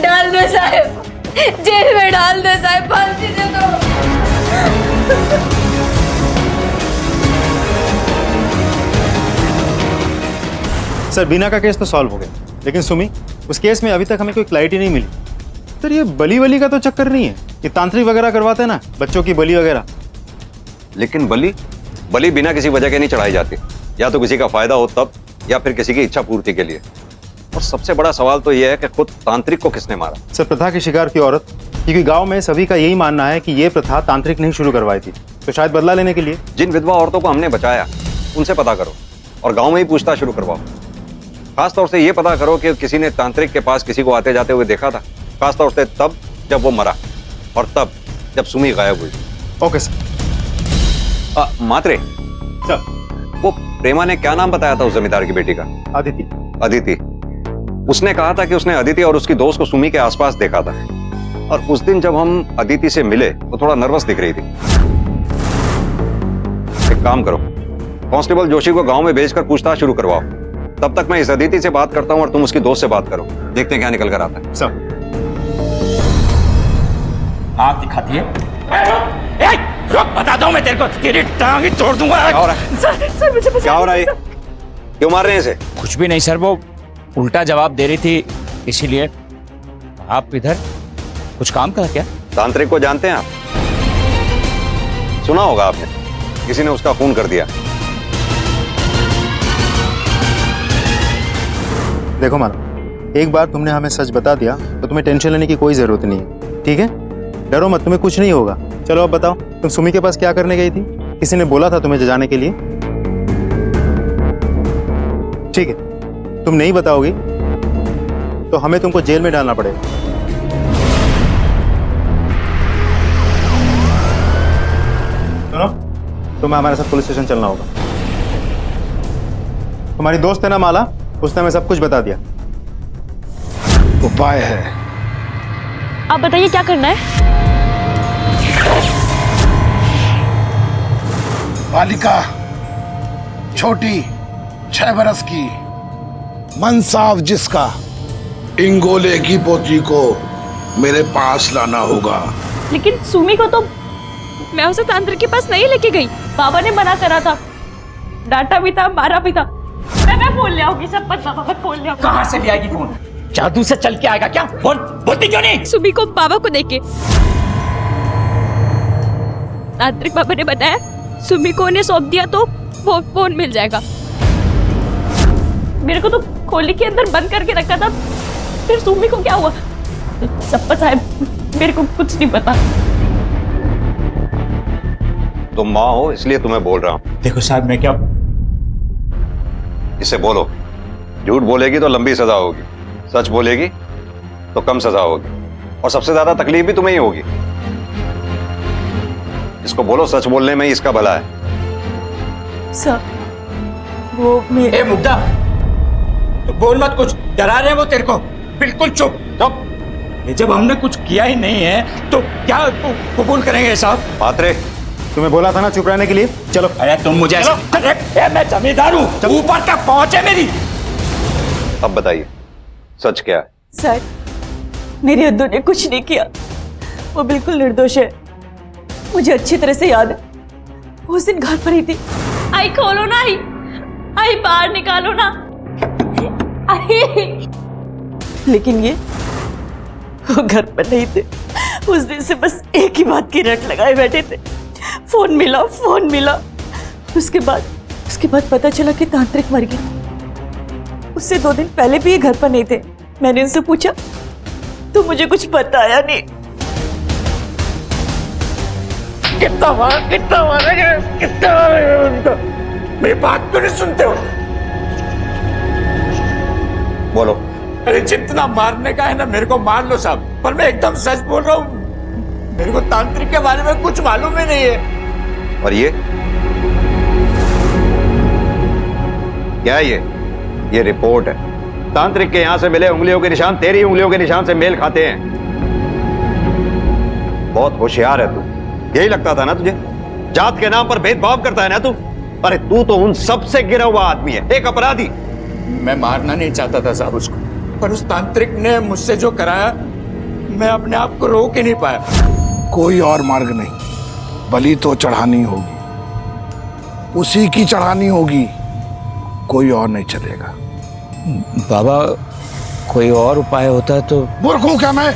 डाल दो साहब, जेल में डाल दो साहब, फांसी दे दो। सर, बीना का केस तो सॉल्व हो गया, लेकिन सुमी, उस केस में अभी तक हमें कोई क्लैरिटी नहीं मिली। सर, ये बली वली का तो चक्कर नहीं है? ये तांत्रिक वगैरह करवाते हैं ना, बच्चों की बलि वगैरह। लेकिन बलि बिना किसी वजह के नहीं चढ़ाई जाती। या तो किसी का फायदा हो तब, या फिर किसी की इच्छा पूर्ति के लिए। और सबसे बड़ा सवाल तो यह है कि खुद तांत्रिक को किसने मारा? सर, प्रथा की शिकार की औरत, क्योंकि गांव में सभी का यही मानना है कि ये प्रथा तांत्रिक नहीं शुरू करवाई थी, तो शायद बदला लेने के लिए। जिन विधवा औरतों को हमने बचाया उनसे पता करो, और गांव में ही पूछताछ शुरू करवाओ। खास तौर से ये पता करो कि किसी ने तांत्रिक के पास किसी को आते जाते हुए देखा था, खास तौर से तब जब वो मरा, और तब जब सुमी गायब हुई। Okay sir. मात्रे सर, वो प्रेमा ने क्या नाम बताया था उस जमींदार की बेटी का? अदिति। अदिति। उसने कहा था कि उसने अदिति और उसकी दोस्त को सुमी के आसपास देखा था, और उस दिन जब हम अदिति से मिले तो थोड़ा नर्वस दिख रही थी। एक काम करो, कांस्टेबल जोशी को गांव में भेजकर पूछताछ शुरू करवाओ। तब तक मैं इस अदिति से बात करता हूं और तुम उसकी दोस्त से बात करो, देखते हैं क्या निकल कर आता है। सर, आंख दिखाती है। बता दो, मैं तेरे को तेरी टांग ही तोड़ दूंगा। क्या हो रहा है? सर मुझे क्या हो रहा है? क्यों मार रहे हैं इसे? कुछ भी नहीं सर, वो उल्टा जवाब दे रही थी इसीलिए। आप इधर कुछ काम करा क्या? तांत्रिक को जानते हैं आप? सुना होगा आपने, किसी ने उसका खून कर दिया। देखो मानो, एक बार तुमने हमें सच बता दिया तो तुम्हें टेंशन लेने की कोई जरूरत नहीं है, ठीक है? डरो मत, तुम्हें कुछ नहीं होगा। चलो अब बताओ, तुम सुमी के पास क्या करने गई थी? किसी ने बोला था तुम्हें जाने के लिए? ठीक है, तुम नहीं बताओगी तो हमें तुमको जेल में डालना पड़ेगा। सुनो, तुम्हें हमारे साथ पुलिस स्टेशन चलना होगा। तुम्हारी दोस्त है ना माला, उसने हमें सब कुछ बता दिया। उपाय है। आप बताइए क्या करना है? बालिका छोटी 6 बरस की, मन साफ जिसका, इंगोले की पोती को मेरे पास लाना होगा। लेकिन सुमी को तो मैं उसे तांत्रिक के पास नहीं लेके गई। बाबा ने मना करा था, डांटा भी था, मारा भी था। मैं फोन ले आऊंगी, सब पता बाबा फोन ले आऊंगी। कहाँ से ले आएगी फोन? जादू से चल के आएगा क्या? बोलती क्यों नहीं? सुमी को बाबा को देके तांत्रिक बाबा ने बताया सुमी को उन्हें सौंप दिया तो वो फोन मिल जाएगा। मेरे को तो खोली के अंदर बंद करके रखा था, फिर सुमी को क्या हुआ सब पता है, मेरे को कुछ नहीं पता। तुम माँ हो इसलिए तुम्हें बोल रहा हूँ। देखो साहब, मैं क्या, इसे बोलो। झूठ बोलेगी तो लंबी सजा होगी, सच बोलेगी तो कम सजा होगी, और सबसे ज्यादा तकलीफ भी तुम्हें ही होगी। इसको बोलो सच बोलने में ही इसका भला है। सर वो मेरे मुग्धा, तो बोल मत कुछ, डरा रहे हैं वो तेरे को। बिल्कुल चुप। ये जब हमने कुछ किया ही नहीं है तो क्या कबूल करेंगे साहब? पात्रे, तुम्हें बोला था ना चुप रहने के लिए। चलो। अरे तुम मुझे अरे मैं जमींदार हूँ, ऊपर तक पहुंचे मेरी। अब बताइए सच क्या है? सर मेरी अद्दू ने कुछ नहीं किया, वो बिल्कुल निर्दोष है। मुझे अच्छी तरह से याद है, वो उस दिन घर पर ही थी। आई खोलो ना, आई बाहर निकालो ना, आई। लेकिन ये वो घर पर नहीं थे, उस दिन से बस एक ही बात की रट लगाए बैठे थे, फोन मिला फोन मिला। उसके बाद पता चला कि तांत्रिक मर गया। उससे 2 दिन पहले भी ये घर पर नहीं थे। मैंने उनसे पूछा तो मुझे कुछ बताया नहीं। कितना मारेंगे उनको? मेरी बात क्यों नहीं सुनते हो? बोलो। अरे जितना मारने का है ना मेरे को मार लो साहब, पर मैं एकदम सच बोल रहा हूँ। मेरे को तांत्रिक के बारे में कुछ मालूम ही नहीं है। और ये क्या है? ये रिपोर्ट है। तांत्रिक के यहां से मिले उंगलियों के निशान तेरी उंगलियों के निशान से मेल खाते हैं। बहुत होशियार है तू, यही लगता था ना तुझे? जात के नाम पर भेदभाव करता है ना तू? अरे तू तो उन सबसे गिरा हुआ आदमी है, एक अपराधी। मैं मारना नहीं चाहता था साहब उसको, पर उस तांत्रिक ने मुझसे जो कराया मैं अपने आप को रोक ही नहीं पाया। कोई और मार्ग नहीं, बलि तो चढ़ानी होगी, उसी की चढ़ानी होगी, कोई और नहीं चलेगा। बाबा कोई और उपाय होता तो? मूर्ख हूं क्या मैं?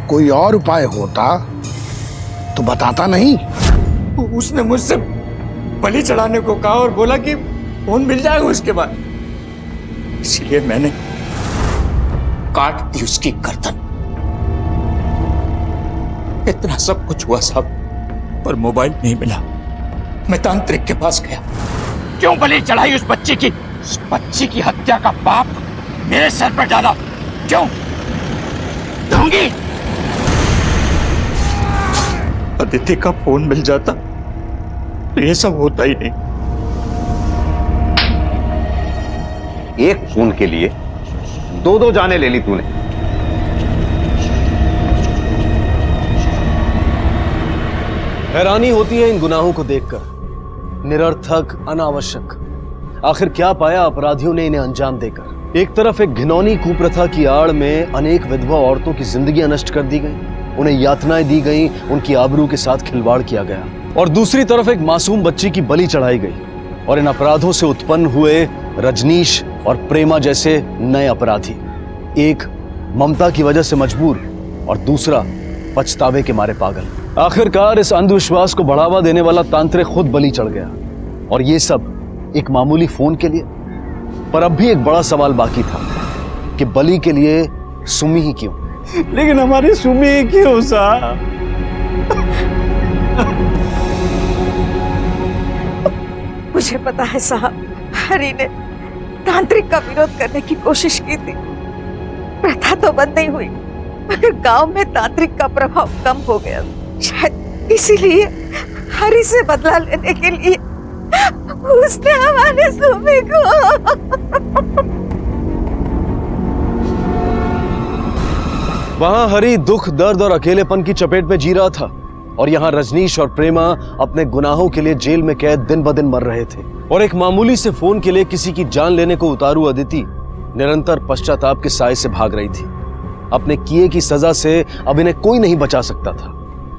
कोई और उपाय होता तो बताता नहीं। उसने मुझसे बलि चढ़ाने को कहा और बोला कि फोन मिल जाएगा उसके बाद, इसलिए मैंने काट दी उसकी गर्दन। इतना सब कुछ हुआ साहब, पर मोबाइल नहीं मिला। मैं तांत्रिक के पास गया। क्यों बलि चढ़ाई उस बच्ची की? उस बच्ची की हत्या का पाप मेरे सर पर डाला। क्यों? ढोंगी। अदिति का फोन मिल जाता तो ये सब होता ही नहीं। एक फोन के लिए 2 जाने ले ली तूने। हैरानी होती है इन गुनाहों को देखकर, निरर्थक, अनावश्यक। आखिर क्या पाया अपराधियों ने इन्हें अंजाम देकर? एक तरफ एक घिनौनी कुप्रथा की आड़ में अनेक विधवा औरतों की जिंदगियां नष्ट कर दी गई, उन्हें यातनाएं दी गई, उनकी आबरू के साथ खिलवाड़ किया गया, और दूसरी तरफ एक मासूम बच्ची की बलि चढ़ाई गई। और इन अपराधों से उत्पन्न हुए रजनीश और प्रेमा जैसे नए अपराधी, एक ममता की वजह से मजबूर और दूसरा पछतावे के मारे पागल। आखिरकार इस अंधविश्वास को बढ़ावा देने वाला तांत्रिक खुद बलि चढ़ गया, और ये सब एक मामूली फोन के लिए। पर अब भी एक बड़ा सवाल बाकी था कि बलि के लिए सुमी ही क्यों? लेकिन हमारी सुमी ही क्यों साहब? मुझे पता है साहब, हरी ने तांत्रिक का विरोध करने की कोशिश की थी, प्रथा तो बंद नहीं हुई, मगर गांव में तांत्रिक का प्रभाव कम हो गया। शायद इसीलिए हरि से बदला लेने के लिए उसने हमारे सुमी को। वहां हरि दुख, दर्द और अकेलेपन की चपेट में जी रहा था, और यहाँ रजनीश और प्रेमा अपने गुनाहों के लिए जेल में कैद दिन ब दिन मर रहे थे। और एक मामूली से फोन के लिए किसी की जान लेने को उतारू अदिति निरंतर पश्चाताप के साए से भाग रही थी। अपने किए की सजा से अब इन्हें कोई नहीं बचा सकता था,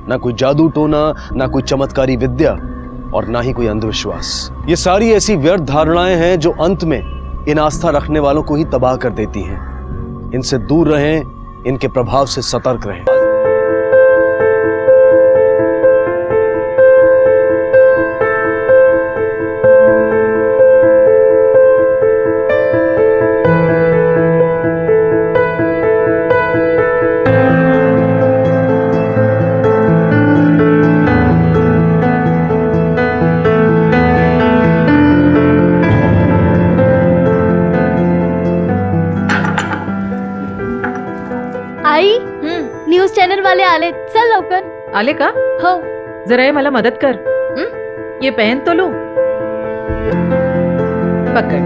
ना कोई जादू टोना, ना कोई चमत्कारी विद्या, और ना ही कोई अंधविश्वास। ये सारी ऐसी व्यर्थ धारणाएं हैं जो अंत में इन आस्था रखने वालों को ही तबाह कर देती हैं। इनसे दूर रहें, इनके प्रभाव से सतर्क रहें। आई न्यूज चॅनल वाले आले, चल लवकर. आले का? हो. जरा ये मला मदत कर. ये पेन तो लूं. पकड़.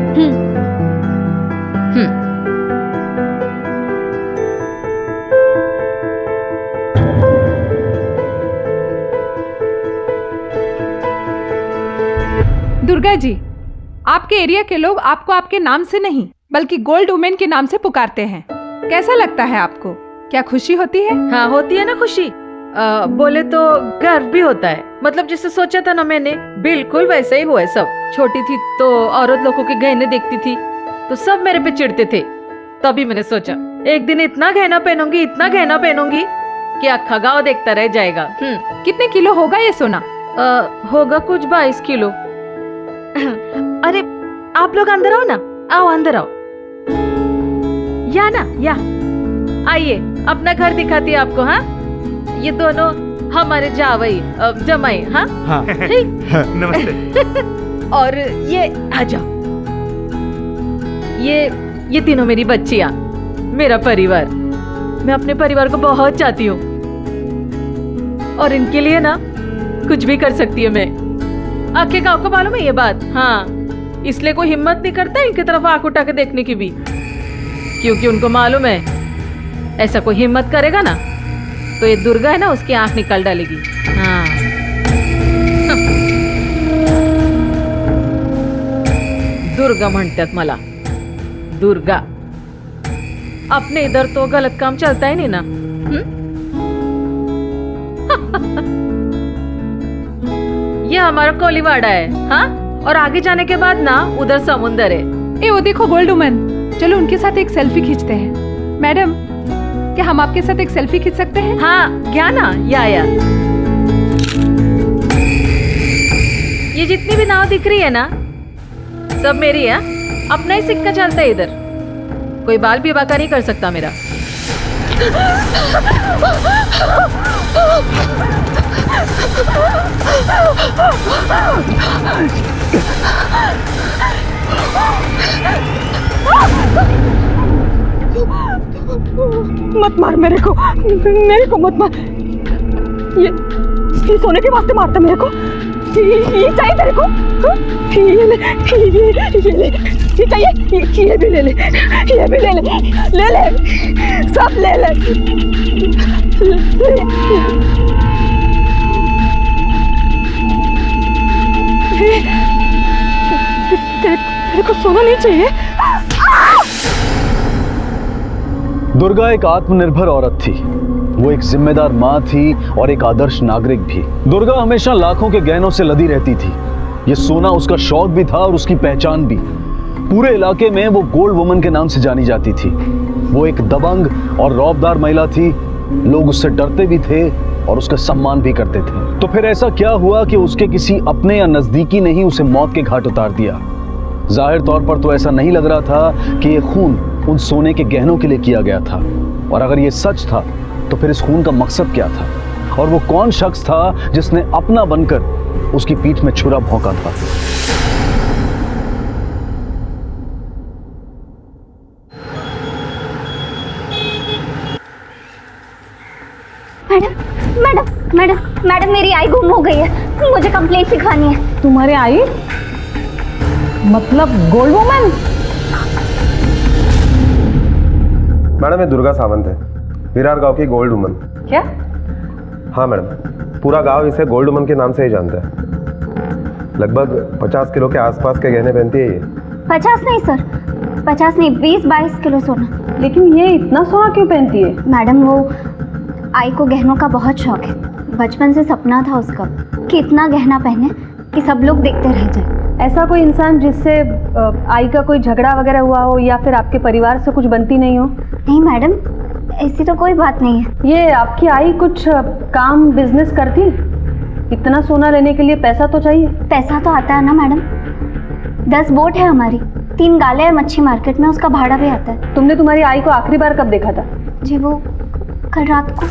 दुर्गा जी, आपके एरिया के लोग आपको आपके नाम से नहीं बल्कि गोल्ड वुमेन के नाम से पुकारते हैं. कैसा लगता है आपको? क्या खुशी होती है? हाँ, होती है ना खुशी. बोले तो गर्व भी होता है. मतलब जिससे सोचा था ना मैंने, बिल्कुल वैसा ही हुआ है सब. छोटी थी तो औरत लोगों के गहने देखती थी तो सब मेरे पे चिढ़ते थे. तभी मैंने सोचा एक दिन इतना गहना पहनूंगी, इतना गहना पहनूंगी कि अक्खा गाँव देखता रह जाएगा. कितने किलो होगा ये सोना? होगा कुछ 22 किलो. अरे आप लोग अंदर आओ ना, आओ अंदर आओ. या ना, या आइए, अपना घर दिखाती है आपको. हाँ, ये दोनों हमारे जावई जमाई. हाँ हाँ. नमस्ते. और ये आ जाओ, ये तीनों मेरी बच्चियां, मेरा परिवार. मैं अपने परिवार को बहुत चाहती हूँ और इनके लिए ना कुछ भी कर सकती हूँ मैं. आखे गाँव को मालूम है ये बात. हाँ, इसलिए कोई हिम्मत नहीं करता इनकी तरफ आंख उठा के देखने की भी, क्योंकि उनको मालूम है ऐसा कोई हिम्मत करेगा ना तो ये दुर्गा है ना उसकी आंख निकाल डालेगी. हाँ. दुर्गा म्हणतात मला, दुर्गा. अपने इधर तो गलत काम चलता ही नहीं ना. ये हमारा कोलीवाड़ा है. हाँ, और आगे जाने के बाद ना उधर समुंदर है. ए वो देखो गोल्ड वुमेन, चलो उनके साथ एक सेल्फी खींचते हैं. मैडम, क्या हम आपके साथ एक सेल्फी खींच सकते हैं? हाँ, क्या ना, या. ये जितनी भी नाव दिख रही है ना सब मेरी है. अपना ही सिक्का चलता है इधर. कोई बाल भी बाका नहीं कर सकता मेरा. मत मार मेरे को मत मार. ये सोने के वास्ते मारता मेरे को. ये चाहिए तेरे को? ये ले, ये चाहिए. ये भी ले ले, ये भी ले ले, सब ले ले. तेरे को सोना नहीं चाहिए? दुर्गा एक आत्मनिर्भर औरत थी. वो एक जिम्मेदार माँ थी और एक आदर्श नागरिक भी. दुर्गा हमेशा लाखों के गहनों से लदी रहती थी. ये सोना उसका शौक भी था और उसकी पहचान भी. पूरे इलाके में वो गोल्ड वुमन के नाम से जानी जाती थी. वो एक दबंग और रौबदार महिला थी. लोग उससे डरते भी थे और उसका सम्मान भी करते थे. तो फिर ऐसा क्या हुआ कि उसके किसी अपने या नजदीकी ने ही उसे मौत के घाट उतार दिया? जाहिर तौर पर तो ऐसा नहीं लग रहा था कि ये खून उन सोने के गहनों के लिए किया गया था. और अगर ये सच था तो फिर इस खून का मकसद क्या था? और वो कौन शख्स था जिसने अपना बनकर उसकी पीठ में छुरा भौंका था? मैडम मेरी आई गुम हो गई है, मुझे कंप्लेंट लिखवानी है। तुम्हारे आई मतलब गोल्ड वुमन? मैडम ये दुर्गा सावंत है, विरार गांव की गोल्ड वुमन। क्या? हाँ मैडम, पूरा गांव इसे गोल्ड वुमन के नाम से ही जानता है। लगभग 50 किलो के आसपास के गहने पहनती है ये। 50 नहीं सर, 50 नहीं, 20-22 किलो सोना। लेकिन ये इतना सोना क्यों पहनती है? मैडम वो आई को गहनों का बहुत शौक है। बचपन से सपना था उसका कि इतना गहना पहने कि सब लोग देखते रह जाए। ऐसा कोई इंसान जिससे आई का कोई झगड़ा वगैरह हुआ हो या फिर आपके परिवार से कुछ बनती नहीं हो? नहीं मैडम, ऐसी तो कोई बात नहीं है। ये आपकी आई कुछ काम बिजनेस करती? इतना सोना लेने के लिए पैसा तो चाहिए। पैसा तो आता है ना मैडम, 10 बोट है हमारी, 3 गाले हैं मच्छी मार्केट में, उसका भाड़ा भी आता है। तुमने तुम्हारी आई को आखिरी बार कब देखा था? जी वो कल रात को।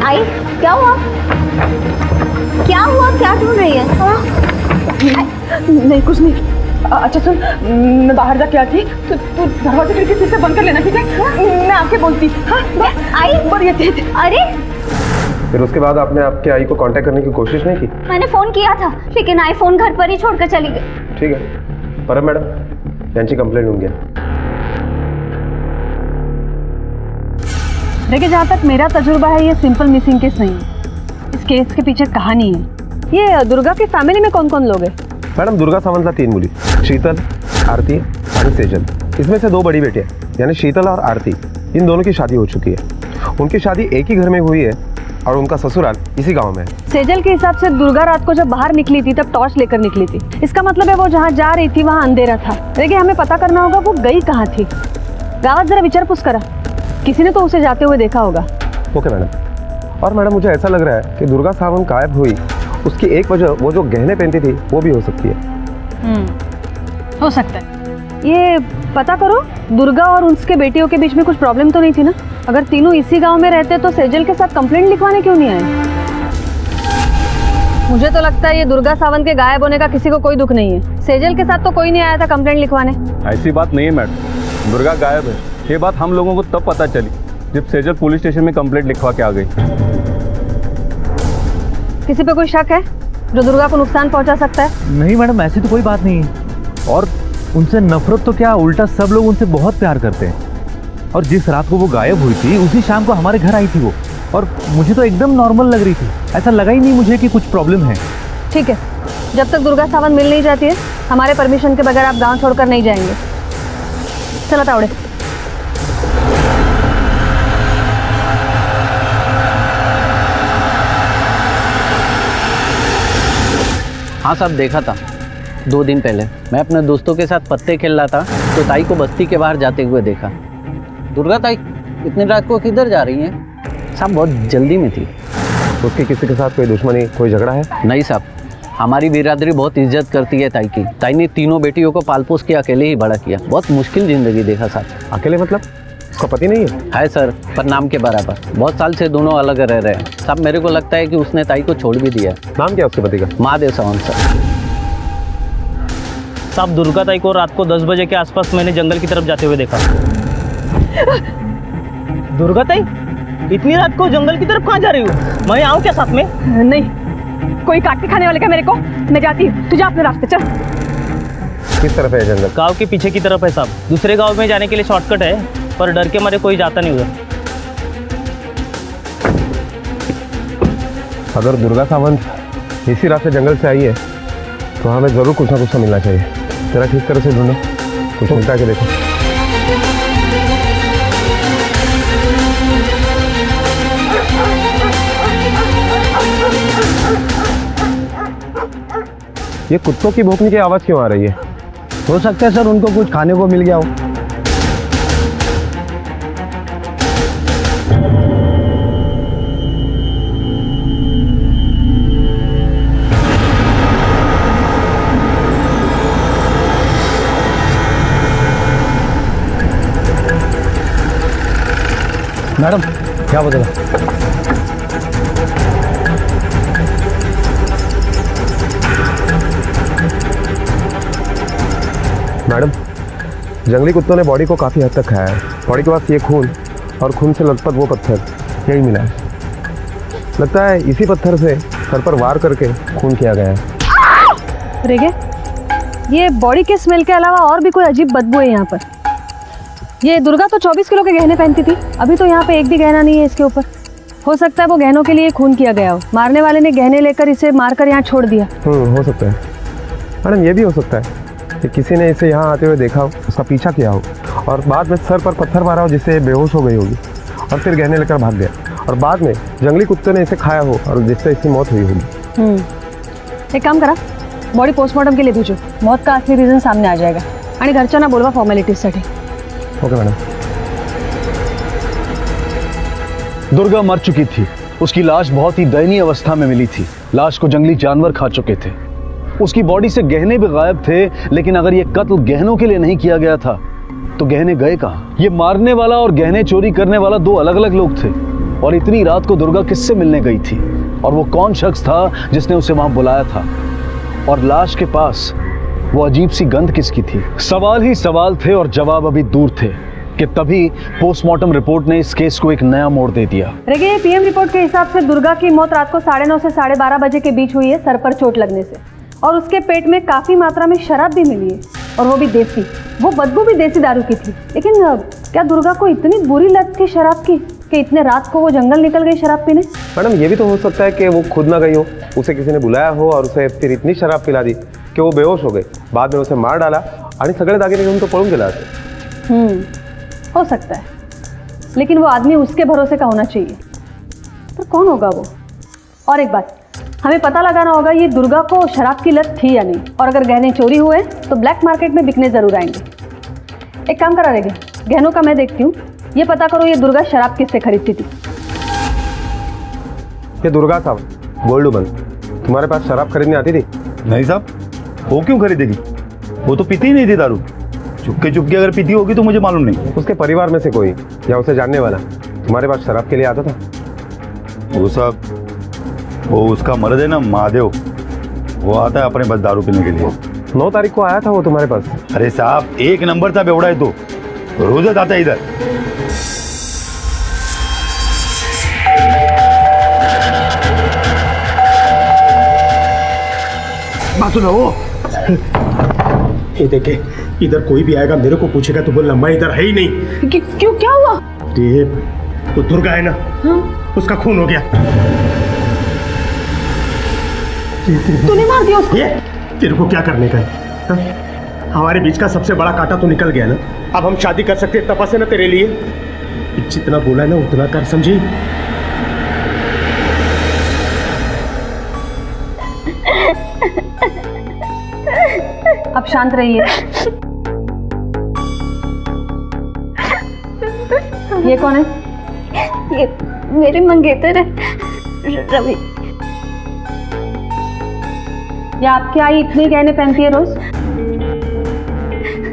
आई क्या हुआ? क्या हुआ? क्या ढूंढ रही है? नहीं कुछ नहीं। अच्छा सुन, मैं बाहर जाके आती, तो तू दरवाजे खिड़की फिर से बंद कर लेना, ठीक है? मैं आके बोलती। हाँ आई बढ़िया तेज। अरे फिर उसके बाद आपने आपके आई को कांटेक्ट करने की कोशिश नहीं की? मैंने फोन किया था लेकिन आई फोन घर पर ही छोड़कर चली गई। ठीक है, परम मैडम यांची कंप्लेंट होंगे। देखिए जहाँ तक मेरा तजुर्बा है, ये सिंपल मिसिंग केस नहीं है। इस केस के पीछे कहानी है। ये दुर्गा की फैमिली में कौन कौन लोग हैं? मैडम दुर्गा सावंतला 3 मुली, शीतल, आरती और सेजल। इसमें से 2 बड़ी बेटियां यानी शीतल और आरती, इन दोनों की शादी हो चुकी है। उनकी शादी एक ही घर में हुई है और उनका ससुराल इसी गांव में है। सेजल के हिसाब से दुर्गा रात को जब बाहर निकली थी तब टॉर्च लेकर निकली थी। इसका मतलब है वो जहाँ जा रही थी वहाँ अंधेरा था। देखिए हमें पता करना होगा वो गई कहाँ थी। गावात जरा विचारपूस करा, किसी ने तो उसे जाते हुए देखा होगा। Okay madam. और मैडम मुझे ऐसा लग रहा है कि दुर्गा सावंत गायब हुई उसकी एक वजह वो जो गहने पहनती थी वो भी हो सकती है। हो सकता है। ये पता करो दुर्गा और उसके बेटियों के बीच में कुछ प्रॉब्लम तो नहीं थी ना? अगर तीनों इसी गांव में रहते तो सेजल के साथ कंप्लेंट लिखवाने क्यों नहीं आए? मुझे तो लगता है ये दुर्गा सावंत के गायब होने का किसी को कोई दुख नहीं है। सेजल के साथ तो कोई नहीं आया था कंप्लेंट लिखवाने। ऐसी बात नहीं है मैडम, दुर्गा गायब है ये बात हम लोगों को तब पता चली जब सेजल पुलिस स्टेशन में कंप्लेंट लिखवा के आ गई। किसी पे कोई शक है जो दुर्गा को नुकसान पहुंचा सकता है? नहीं मैडम, ऐसी तो कोई बात नहीं है। और उनसे नफरत तो क्या, उल्टा सब लोग उनसे बहुत प्यार करते हैं। और जिस रात को वो गायब हुई थी उसी शाम को हमारे घर आई थी वो, और मुझे तो एकदम नॉर्मल लग रही थी। ऐसा लगा ही नहीं मुझे कि कुछ प्रॉब्लम है। ठीक है, जब तक दुर्गा सावंत मिल नहीं जाती है हमारे परमिशन के बगैर आप गाँव छोड़कर नहीं जाएंगे। चला तावड़े। हाँ साहब, देखा था 2 दिन पहले। मैं अपने दोस्तों के साथ पत्ते खेल रहा था तो ताई को बस्ती के बाहर जाते हुए देखा। दुर्गा ताई इतनी रात को किधर जा रही हैं? साहब बहुत जल्दी में थी। उसकी किसी के साथ कोई दुश्मनी, कोई झगड़ा है? नहीं साहब, हमारी बिरादरी बहुत इज्जत करती है ताई की। ताई ने तीनों बेटियों को पाल पोस के अकेले ही बड़ा किया। बहुत मुश्किल जिंदगी देखा साहब। अकेले मतलब उसका पति नहीं है? है सर, पर नाम के बराबर। बहुत साल से दोनों अलग रह रहे हैं साहब। मेरे को लगता है कि उसने ताई को छोड़ भी दिया। नाम क्या उसके पति का? महादेव सावंत सर। साहब दुर्गा ताई को रात को 10 बजे के आसपास मैंने जंगल की तरफ जाते हुए देखा। दुर्गा ताई इतनी रात को जंगल की तरफ कहाँ जा रही हो? मैं आऊँ क्या साथ में? नहीं, कोई काट के खाने वाले का मेरे को। मैं जाती हूँ, तू जा अपने रास्ते चल। किस तरफ है जंगल? गांव के पीछे की तरफ है साहब। दूसरे गांव में जाने के लिए शॉर्टकट है पर डर के मारे कोई जाता नहीं उधर। अगर दुर्गा सावंत इसी रास्ते जंगल से आई है तो हमें जरूर कुछ ना कुछ तो मिलना चाहिए। जरा ठीक तरह से ढूंढो, कुछ मिलता है कि देखो। ये कुत्तों की भौंकने की आवाज क्यों आ रही है? हो सकता है सर उनको कुछ खाने को मिल गया हो। मैडम क्या बदला? मैडम जंगली कुत्तों ने बॉडी को काफी हद तक खाया है। बॉडी के पास ये खून और खून से लथपथ वो पत्थर, यही मिला है। लगता है इसी पत्थर से सर पर वार करके खून किया गया है। रेगे, ये बॉडी के स्मेल के अलावा और भी कोई अजीब बदबू है यहाँ पर। ये दुर्गा तो 24 किलो के गहने पहनती थी, अभी तो यहाँ पे एक भी गहना नहीं है इसके ऊपर। हो सकता है वो गहनों के लिए खून किया गया हो, मारने वाले ने गहने लेकर इसे मारकर यहाँ छोड़ दिया। हो सकता है मैडम, ये भी हो सकता है कि किसी ने इसे यहाँ आते हुए देखा हो, उसका पीछा किया हो और बाद में सर पर पत्थर मारा हो जिससे बेहोश हो गई होगी और फिर गहने लेकर भाग गया और बाद में जंगली कुत्ते ने इसे खाया हो और जिससे इसकी मौत हुई होगी। एक काम करा, बॉडी पोस्टमॉर्टम के लिए भेजो, मौत का असली रीजन सामने आ जाएगा आणि घरच्यांना बोलवा फॉर्मॅलिटीजसाठी। Okay madam. दुर्गा मर चुकी थी, उसकी लाश बहुत ही दयनीय अवस्था में मिली थी। लाश को जंगली जानवर खा चुके थे, उसकी बॉडी से गहने भी गायब थे। लेकिन अगर ये कत्ल गहनों के लिए नहीं किया गया था तो गहने गए कहाँ? ये मारने वाला और गहने चोरी करने वाला दो अलग अलग लोग थे। और इतनी रात को दुर्गा किससे मिलने गई थी और वो कौन शख्स था जिसने उसे वहां बुलाया था? और लाश के पास वो अजीब सी गंध किसकी थी? सवाल ही सवाल थे और जवाब अभी दूर थे कि तभी पोस्टमार्टम रिपोर्ट ने इस केस को एक नया मोड़ दे दिया। रेगे, पीएम रिपोर्ट के हिसाब से दुर्गा की मौत रात को 9:30 से 12:30 बजे के बीच हुई है, सर पर चोट लगने से। और उसके पेट में काफी मात्रा में शराब भी मिली है और वो भी देसी। वो बदबू भी देसी दारू की थी। लेकिन क्या दुर्गा को इतनी बुरी लत थी शराब की कि इतने रात को वो जंगल निकल गई शराब पीने? मैडम, ये भी तो हो सकता है कि वो खुद ना गई हो, उसे किसी ने बुलाया हो और उसे फिर इतनी शराब पिला दी कि वो बेहोश हो गई। बाद में उसे मार डाला आणि सगळे दागिने घेऊन तो पळून गेला असेल। हो सकता है, लेकिन वो आदमी उसके भरोसे का होना चाहिए। पर कौन होगा वो? और एक बात, हमें पता लगाना होगा ये दुर्गा को शराब की लत थी या नहीं। और अगर गहने चोरी हुए तो ब्लैक मार्केट में बिकने जरूर आएंगे। एक काम करा रहेगा, गहनों का मैं देखती हूँ, ये पता करो ये दुर्गा शराब किससे खरीदती थी। ये दुर्गा साहब, गोल्ड वुमन, तुम्हारे पास शराब खरीदने आती थी? नहीं साहब, वो क्यों खरीदेगी? वो तो पीती ही नहीं थी दारू। चुपके चुपके अगर पीती होगी तो मुझे मालूम नहीं। उसके परिवार में से कोई या उसे जानने वाला तुम्हारे पास शराब के लिए आता था? वो साहब, वो उसका मर्द है ना महादेव, वो आता है अपने बस दारू पीने के लिए। 9 तारीख को आया था वो तुम्हारे पास? अरे साहब, एक नंबर था बेवड़ा है, तो रोज आता है इधर। बात सुनो, ये देखे, इधर कोई भी आएगा मेरे को पूछेगा तो बोलना मैं इधर है ही नहीं। क्यों, क्या हुआ? वो दुर्गा है ना, उसका खून हो गया। तूने मार दिया उसको? तेरे को क्या करने का है? हमारे बीच का सबसे बड़ा कांटा तो निकल गया ना, अब हम शादी कर सकते हैं, तपस्या है ना तेरे लिए। जितना बोला है ना उतना कर, समझी? अब शांत रहिए। ये कौन है? ये मेरे मंगेतर है, रवि। या आपकी आई इतनी गहने पहनती है रोज?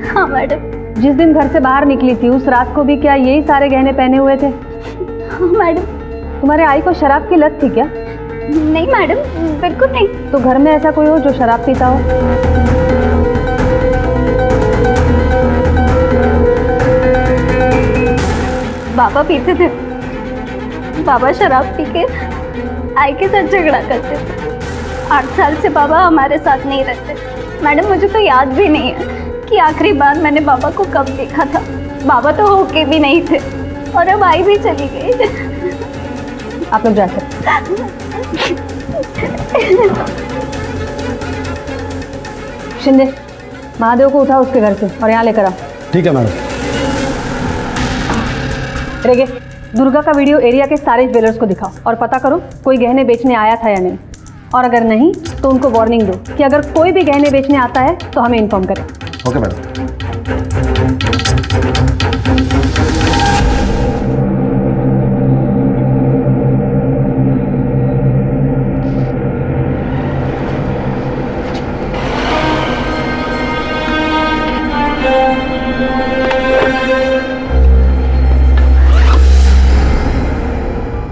हाँ मैडम। जिस दिन घर से बाहर निकली थी उस रात को भी क्या यही सारे गहने पहने हुए थे? हाँ मैडम। तुम्हारे आई को शराब की लत थी क्या? नहीं मैडम, बिल्कुल नहीं। तो घर में ऐसा कोई हो जो शराब पीता हो? बाबा पीते थे। बाबा शराब पी के आई के साथ झगड़ा करते थे। 8 साल से बाबा हमारे साथ नहीं रहते। मैडम, मुझे तो याद भी नहीं है कि आखिरी बार मैंने बाबा को कब देखा था। बाबा तो होके भी नहीं थे और अब आई भी चली गई। आप लोग जा सकते। शिंदे, महादेव को उठाओ उसके घर से और यहाँ लेकर आओ। ठीक है मैडम। रेगे, दुर्गा का वीडियो एरिया के सारे ज्वेलर्स को दिखाओ और पता करो कोई गहने बेचने आया था या नहीं। और अगर नहीं तो उनको वार्निंग दो कि अगर कोई भी गहने बेचने आता है तो हमें इन्फॉर्म करें। Okay madam.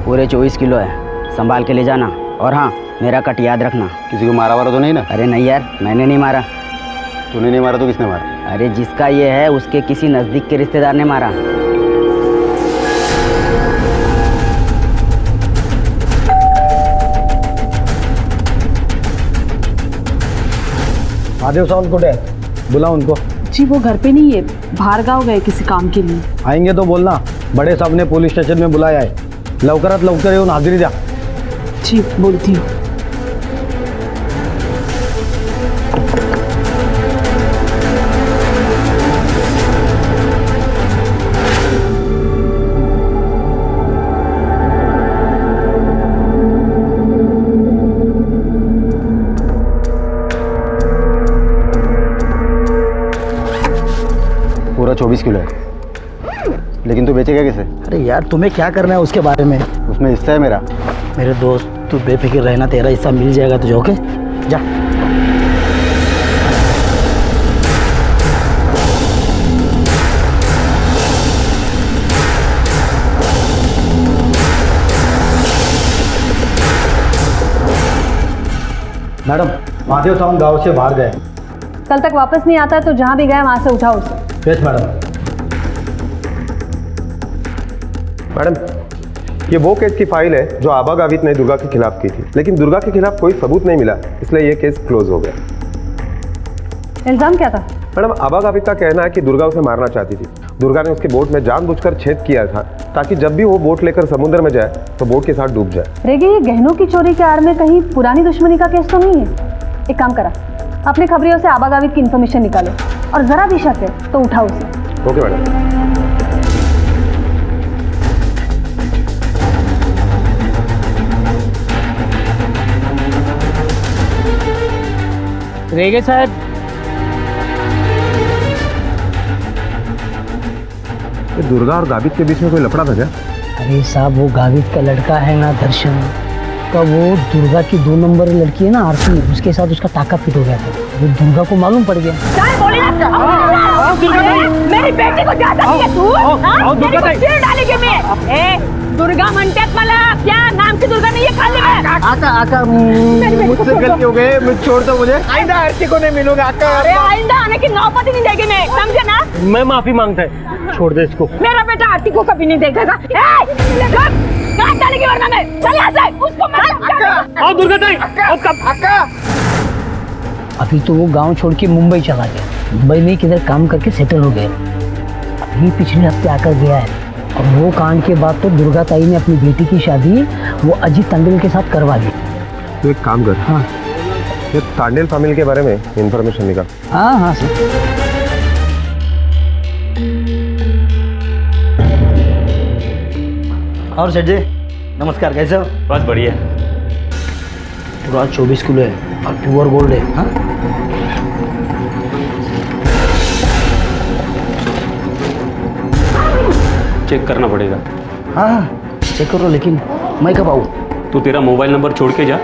पूरे 24 किलो है, संभाल के ले जाना। और हाँ, मेरा कट याद रखना। किसी को मारा वारा तो नहीं ना? अरे नहीं यार, मैंने नहीं मारा। तूने नहीं मारा तो किसने मारा? अरे जिसका ये है उसके किसी नज़दीक के रिश्तेदार ने मारा। महादेव सावंत कुठे आहेत? बुला उनको। जी वो घर पे नहीं है, बाहर गाँव गए किसी काम के लिए। आएंगे तो बोलना, बड़े साहब ने पुलिस स्टेशन में बुलाया है, लवकरात लवकर येऊन हाजिरी द्या। जी बोलती हूँ। पूरा 24 किलो है, लेकिन तू बेचेगा कैसे? अरे यार तुम्हें क्या करना है उसके बारे में? उसमें हिस्सा है मेरा। मेरे दोस्त तू बेफिक्र रहना, तेरा हिस्सा मिल जाएगा तुझे। ओके जा। मैडम, महादेव सावंत गांव से बाहर गए। कल तक वापस नहीं आता तो जहाँ भी गए वहाँ से उठाओ उसे। Yes madam. मैडम, ये वो केस की फाइल है जो आबा गावित ने दुर्गा के खिलाफ की थी, लेकिन दुर्गा के खिलाफ कोई सबूत नहीं मिला, इसलिए ये केस क्लोज हो गया। इल्जाम क्या था? मैडम, आबा गावित का कहना है कि दुर्गा उसे मारना चाहती थी। दुर्गा ने उसके बोट में जानबूझकर छेद किया था ताकि जब भी वो बोट लेकर समुद्र में जाए तो बोट के साथ डूब जाए। रेगे, ये गहनों की चोरी के आड़ में कहीं पुरानी दुश्मनी का केस तो नहीं है? एक काम करा, अपने खबरियों से आबा गावित की इन्फॉर्मेशन निकालो और जरा भी शक है तो उठाओ उसे। Okay madam. रेगे साहब, दुर्गा और गावित के बीच में कोई लफड़ा था क्या? अरे साहब, वो गावित का लड़का है ना दर्शन, का वो दुर्गा की 2 नंबर लड़की है ना आरती, उसके साथ उसका ताका फिट हो गया था। वो दुर्गा को मालूम पड़ गया। मेरी बेटी को जाता नहीं है तू? दुर्गा डालेगी मैं। दुर्गा म्हणतात मला, क्या नाम की दुर्गा नहीं है खाली में? आका आका, मुझसे गलती हो गई, मुझे छोड़ दो मुझे। आइंदा आरती को नहीं मिलूंगा आका। अरे आइंदा आने की नौबत नहीं देगी मैं, समझे ना? मैं माफी मांगता है, छोड़ दे इसको। मेरा बेटा आरती को कभी नहीं देखेगा। कहाँ डालेगी वरना मैं? चल यहाँ से, उसको मार। आओ दुर्गा ताई, आका। अभी तो वो गांव छोड़ के मुंबई चला गया, मुंबई में किधर काम करके सेटल हो गया। अभी पिछले हफ्ते आकर गया है और वो कांड के बाद तो दुर्गा ताई ने अपनी बेटी की शादी वो अजीत तांडेल के साथ करवा दी। तो एक काम कर, हाँ, ये तांडेल फैमिली के बारे में इंफॉर्मेशन निकाल। हाँ सर। और सेठ जी नमस्कार, कैसे हो? बस बढ़िया। पूरा 24 किलो है और प्योर गोल्ड है। हाँ, चेक करना पड़ेगा। हाँ चेक करो, लेकिन मैं कब आऊँ? तू तेरा मोबाइल नंबर छोड़ के जा,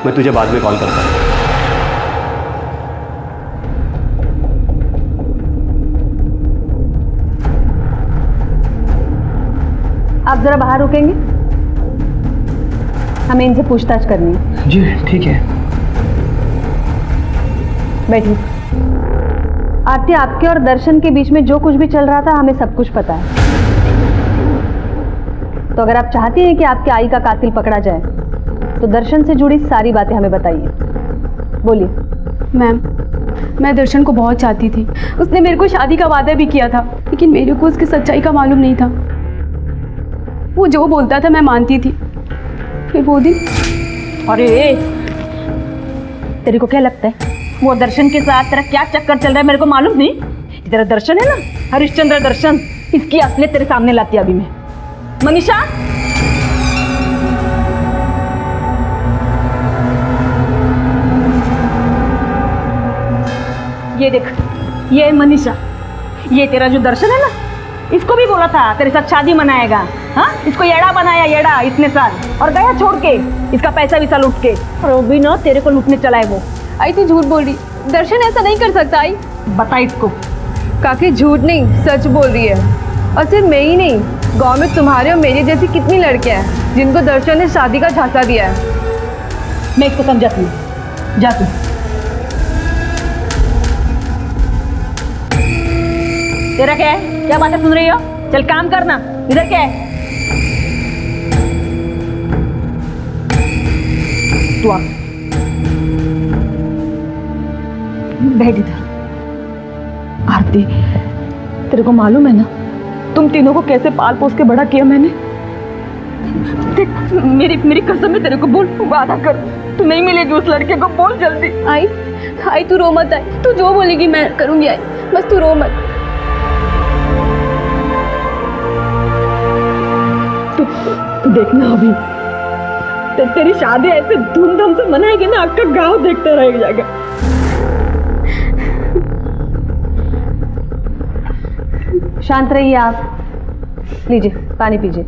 मैं तुझे बाद में कॉल करता हूँ। आप जरा बाहर रुकेंगे, हमें इनसे पूछताछ करनी है। जी ठीक है। बैठिए। आरती, आपके और दर्शन के बीच में जो कुछ भी चल रहा था हमें सब कुछ पता है। तो अगर आप चाहती हैं कि आपके आई का कातिल पकड़ा जाए तो दर्शन से जुड़ी सारी बातें हमें बताइए। बोलिए। मैम, मैं दर्शन को बहुत चाहती थी। उसने मेरे को शादी का वादा भी किया था, लेकिन मेरे को उसकी सच्चाई का मालूम नहीं था। वो जो बोलता था मैं मानती थी। फिर वो दिन, अरे तेरे को क्या लगता है वो दर्शन के साथ तेरा क्या चक्कर चल रहा है? मेरे को मालूम नहीं। तेरा दर्शन है ना, हरिश्चंद्र दर्शन, इसकी असलियत तेरे सामने लाती अभी मैं। मनीषा, ये देख, ये है मनीषा। ये तेरा जो दर्शन है ना, इसको भी बोला था तेरे साथ शादी मनाएगा। हाँ, इसको येड़ा बनाया, येड़ा इतने साल, और गया छोड़ के इसका पैसा वैसा लूट के। और वो भी ना तेरे को लूटने चला है वो। आई थी झूठ बोल रही, दर्शन ऐसा नहीं कर सकता। आई बता इसको। काकी झूठ नहीं, सच बोल रही है। और सिर्फ मैं ही नहीं, गांव में तुम्हारे और मेरी जैसी कितनी लड़कियां हैं जिनको दर्शन ने शादी का झांसा दिया है। मैं इसको समझाती हूँ, जा तू। तेरा क्या है? क्या बातें सुन रही हो? चल काम करना। इधर क्या है? तू आ। बैठ इधर। आरती, तेरे को मालूम है ना तुम तीनों को कैसे पाल पोस के बड़ा किया मैंने? देख, मेरी कसम है, तेरे को बोल, वादा कर तू नहीं मिलेगी उस लड़के को, बोल जल्दी। आई तू रो मत, आई तू जो बोलेगी मैं करूंगी, आई बस तू रो मत। तू देखना अभी तेरी शादी ऐसे धूमधाम से मनाएगी ना, आपका गांव देखते रह जाएगा। शांत रहिए आप, लीजिए पानी पीजिए।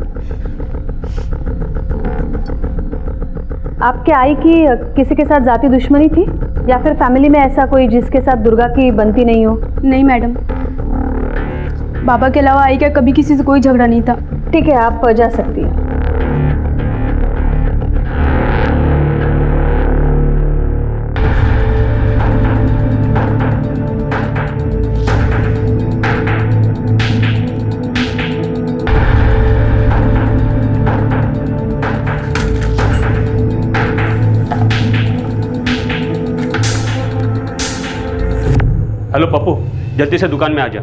आपके आई की किसी के साथ जाति दुश्मनी थी या फिर फैमिली में ऐसा कोई जिसके साथ दुर्गा की बनती नहीं हो? नहीं मैडम, बाबा के अलावा आई का कभी किसी से कोई झगड़ा नहीं था। ठीक है, आप जा सकती हैं। हेलो पप्पू, जल्दी से दुकान में आ जा।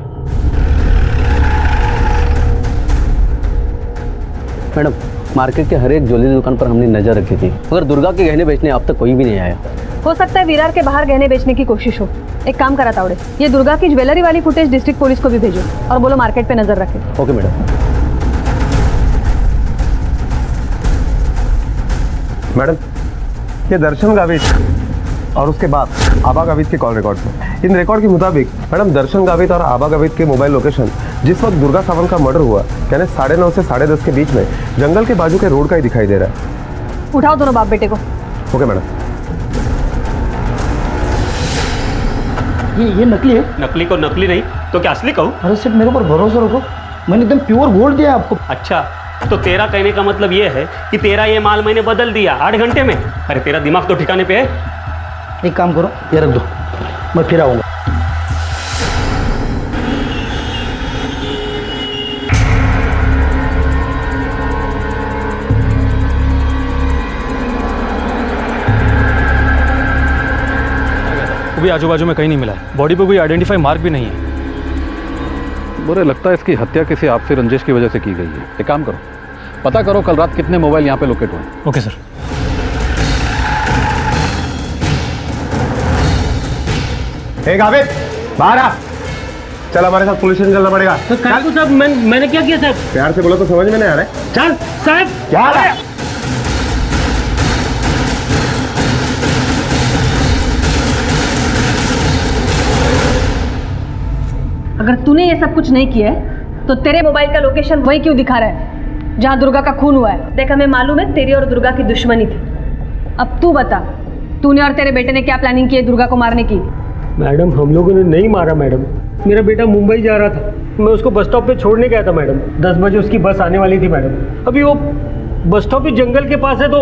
मैडम, मार्केट के हर एक ज्वेलरी दुकान पर हमने नजर रखी थी, मगर दुर्गा के गहने बेचने अब तक कोई भी नहीं आया। हो सकता है विरार के बाहर गहने बेचने की कोशिश हो। एक काम करा तावड़े, ये दुर्गा की ज्वेलरी वाली फुटेज डिस्ट्रिक्ट पुलिस को भी भेजो और बोलो मार्केट पे नजर रखे। Okay madam. मैडम, ये दर्शन गावित और उसके बाद आबा गावित के कॉल रिकॉर्ड हैं। इन रिकॉर्ड के मुताबिक मैडम दर्शन गावित और आबा गावित के मोबाइल लोकेशन जिस वक्त दुर्गा सावंत का मर्डर हुआ, यानी 9:30 से 10:30 के बीच में जंगल के बाजू के रोड का ही दिखाई दे रहा है। उठाओ दोनों बाप बेटे को। Okay madam. ये नकली है? नकली को नकली नहीं तो क्या असली कहूँ? अरे सेठ, मेरे ऊपर भरोसा रखो, मैंने एकदम प्योर गोल्ड दिया आपको। अच्छा, तो तेरा कहने का मतलब ये है कि तेरा ये माल मैंने बदल दिया 8 घंटे में? अरे तेरा दिमाग तो ठिकाने पे है। एक काम करो, ये रख दो, मैं फिर आऊँगा। भी आजू बाजू में कहीं नहीं मिला है, बॉडी पे कोई आइडेंटिफाई मार्क भी नहीं है। बुरे लगता है इसकी हत्या किसी आपसी रंजिश की वजह से की गई है। एक काम करो, पता करो कल रात कितने मोबाइल यहाँ पे लोकेट हुए। Okay sir. हे गावित, बाहर आ। चल हमारे साथ पुलिस स्टेशन चलना पड़ेगा। तो साहब, मैंने क्या किया साहब? प्यार से बोला तो समझ में नहीं आ रहा है। चल साहब, क्या है? अगर तूने ये सब कुछ नहीं किया है तो तेरे मोबाइल का लोकेशन वही क्यों दिखा रहा है जहां दुर्गा का खून हुआ है? देख, हमें मालूम है तेरी और दुर्गा की दुश्मनी थी। अब तू बता, तूने और तेरे बेटे ने क्या प्लानिंग की है दुर्गा को मारने की? मैडम, हम लोगों ने नहीं मारा मैडम। मेरा बेटा मुंबई जा रहा था, मैं उसको बस स्टॉप पे छोड़ने गया था मैडम। 10 बजे उसकी बस आने वाली थी मैडम। अभी वो बस स्टॉप भी जंगल के पास है, तो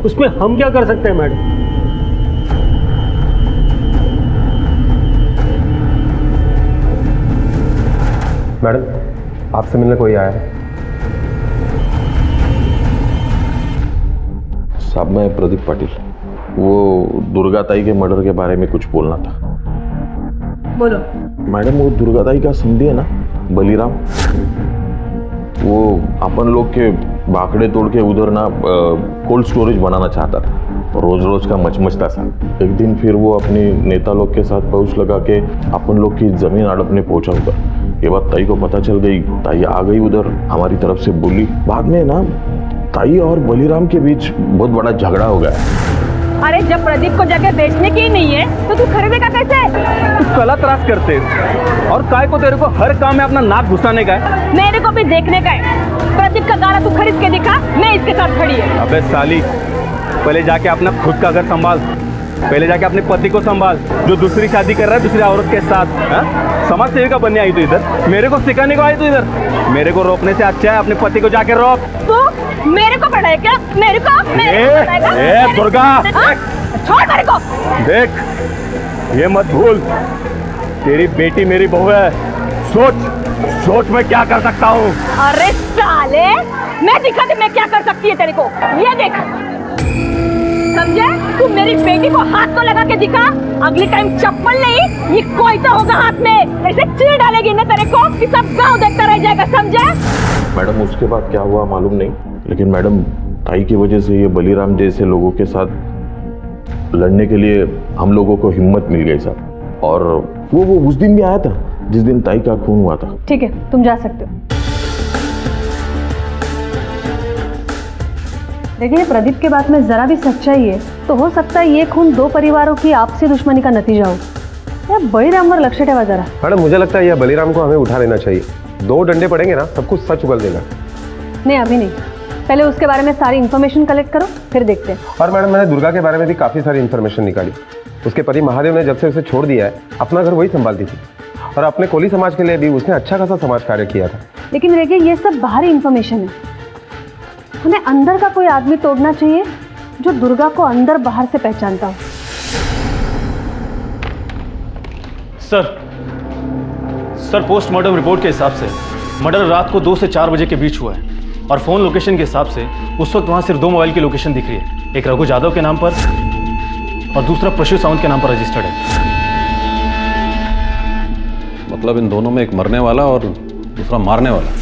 उसमें हम क्या कर सकते हैं मैडम? मैडम, आपसे मिलने कोई आया है? साहब, मैं प्रदीप पाटिल, वो दुर्गा ताई के मर्डर के बारे में कुछ बोलना था। बोलो। मैडम, वो दुर्गा ताई का समझी है ना, बलिराम, वो अपन लोग के बाकड़े तोड़ के उधर ना कोल्ड स्टोरेज बनाना चाहता था। रोज रोज का मचमचता सा। एक दिन फिर वो अपनी नेता लोग के साथ पहुंच लगा के अपन लोग की जमीन हड़पने पहुंचा उधर। ये बात ताई को पता चल गई, ताई आ गई उधर, हमारी तरफ से बोली। बाद में ना ताई और बलिराम के बीच बहुत बड़ा झगड़ा हो गया। अरे जब प्रदीप को जगह बेचने की ही नहीं है तो तू खरीदेगा कैसे? तू कला त्रास करते और काय को तेरे को हर काम में अपना नाक घुसाने का है। मेरे को भी देखने का है। प्रदीप का गाना तू खरीद के दिखा, मैं इसके साथ खड़ी है। अबे साली, पहले जाके अपना खुद का घर संभाल, पहले जाके अपने पति को संभाल जो दूसरी शादी कर रहा है दूसरी औरत के साथ। समाज सेविका बनने आई तू इधर, मेरे को सिखाने को आई तू इधर। मेरे को रोकने से अच्छा है अपने पति को जाके रोक। तू मेरे को पढ़ाए क्या? मेरे को दुर्गा, छोड़ मेरे को। देख, ये मत भूल, तेरी बेटी मेरी बहू है। सोच मैं क्या कर सकता हूँ। अरे साले, मैं दिखा दे मैं क्या कर सकती है तेरे को। ये देख, समझे? तू मेरी बेटी को हाथ तो लगा के दिखा, अगली टाइम चप्पल नहीं ये कोई तो होगा हाथ में, ऐसे चीर डालेगी ना तेरे को कि सब गांव देखता रह जाएगा, समझे? मैडम उसके बाद क्या हुआ मालूम नहीं, लेकिन मैडम ताई की वजह से ये बलीराम जैसे लोगों के साथ लड़ने के लिए हम लोगों को हिम्मत मिल गई साहब। और वो उस दिन भी आया था जिस दिन ताई का खून हुआ था। ठीक है, तुम जा सकते हो। देखिए, प्रदीप के बात में जरा भी सच्चाई है तो हो सकता है ये खून दो परिवारों की आपसी दुश्मनी का नतीजा हो। यार बलीराम वर लक्ष्य ठेवा जरा। मैडम मुझे लगता है यह बलीराम को हमें उठा लेना चाहिए, 2 डंडे पड़ेंगे ना सब कुछ सच उगल देगा। नहीं अभी नहीं, पहले उसके बारे में सारी इन्फॉर्मेशन कलेक्ट करो फिर देखते हैं। और मैडम मैंने दुर्गा के बारे में भी काफी सारी इन्फॉर्मेशन निकाली। उसके पति महादेव ने जब से उसे छोड़ दिया है अपना घर वही संभालती थी, और अपने कोली समाज के लिए भी उसने अच्छा खासा समाज कार्य किया था। लेकिन देखिए ये सब बाहरी इन्फॉर्मेशन है, हमें अंदर का कोई आदमी तोड़ना चाहिए जो दुर्गा को अंदर बाहर से पहचानता हो। सर पोस्टमार्टम रिपोर्ट के हिसाब से मर्डर रात को 2 से 4 बजे के बीच हुआ है, और फोन लोकेशन के हिसाब से उस वक्त वहां सिर्फ 2 मोबाइल की लोकेशन दिख रही है, एक रघु यादव के नाम पर और दूसरा प्रशु सावंत के नाम पर रजिस्टर्ड है। मतलब इन दोनों में एक मरने वाला और दूसरा मारने वाला।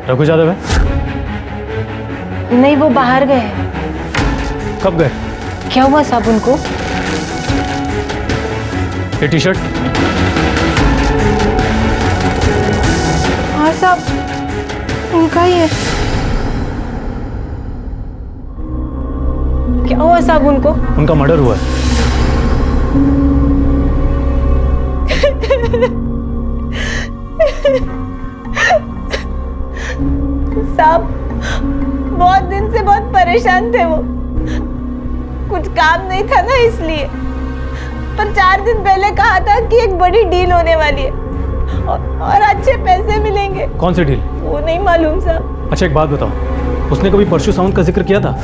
रघु यादव है? नहीं, वो बाहर गए। कब गए? क्या हुआ साहब उनको? ये टी शर्ट? हाँ साहब उनका ही है। क्या हुआ साहब उनको? उनका मर्डर हुआ है। साहब बहुत दिन से बहुत परेशान थे वो, कुछ काम नहीं था ना इसलिए, पर 4 दिन पहले कहा था कि एक बड़ी डील होने वाली है और अच्छे पैसे मिलेंगे। कौन सी डील? वो नहीं मालूम साहब। अच्छा एक बात बताओ, उसने कभी परशु सावंत का जिक्र किया था?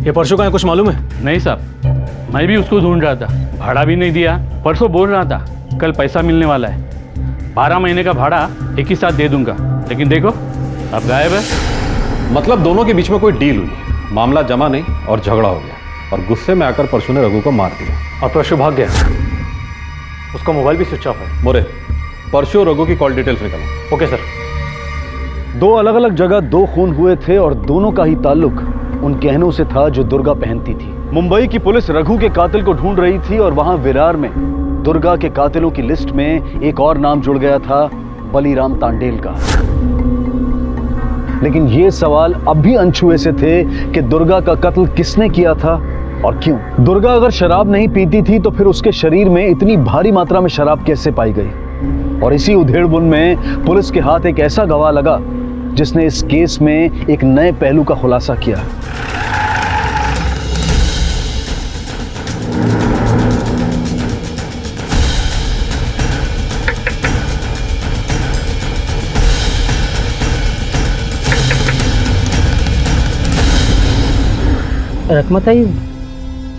ये परसों का है, कुछ मालूम है? नहीं साहब, मैं भी उसको ढूंढ रहा था, भाड़ा भी नहीं दिया। परसों बोल रहा था कल पैसा मिलने वाला है, 12 महीने का भाड़ा एक ही साथ दे दूंगा, लेकिन देखो अब गायब है। मतलब दोनों के बीच में कोई डील हुई, मामला जमा नहीं और झगड़ा हो गया, और गुस्से में आकर परशु ने रघु को मार दिया और परशु भाग गया। उसका मोबाइल भी स्विच ऑफ है। मोरे, परशु और रघु की कॉल डिटेल्स निकालो। Okay sir. 2 अलग अलग जगह 2 खून हुए थे और दोनों का ही ताल्लुक उन गहनों से था जो दुर्गा पहनती थी। मुंबई की पुलिस रघु के कातिल को ढूंढ रही थी और वहां विरार में दुर्गा के कातिलों की लिस्ट में एक और नाम जुड़ गया था, बलीराम तांडेल का। लेकिन ये सवाल अब भी अनछुए से थे कि दुर्गा का कत्ल किसने किया था और क्यों। दुर्गा अगर शराब नहीं पीती थी तो फिर उसके शरीर में इतनी भारी मात्रा में शराब कैसे पाई गई। और इसी उधेड़बुन में पुलिस के हाथ एक ऐसा गवाह लगा जिसने इस केस में एक नए पहलू का खुलासा किया। रखमाताई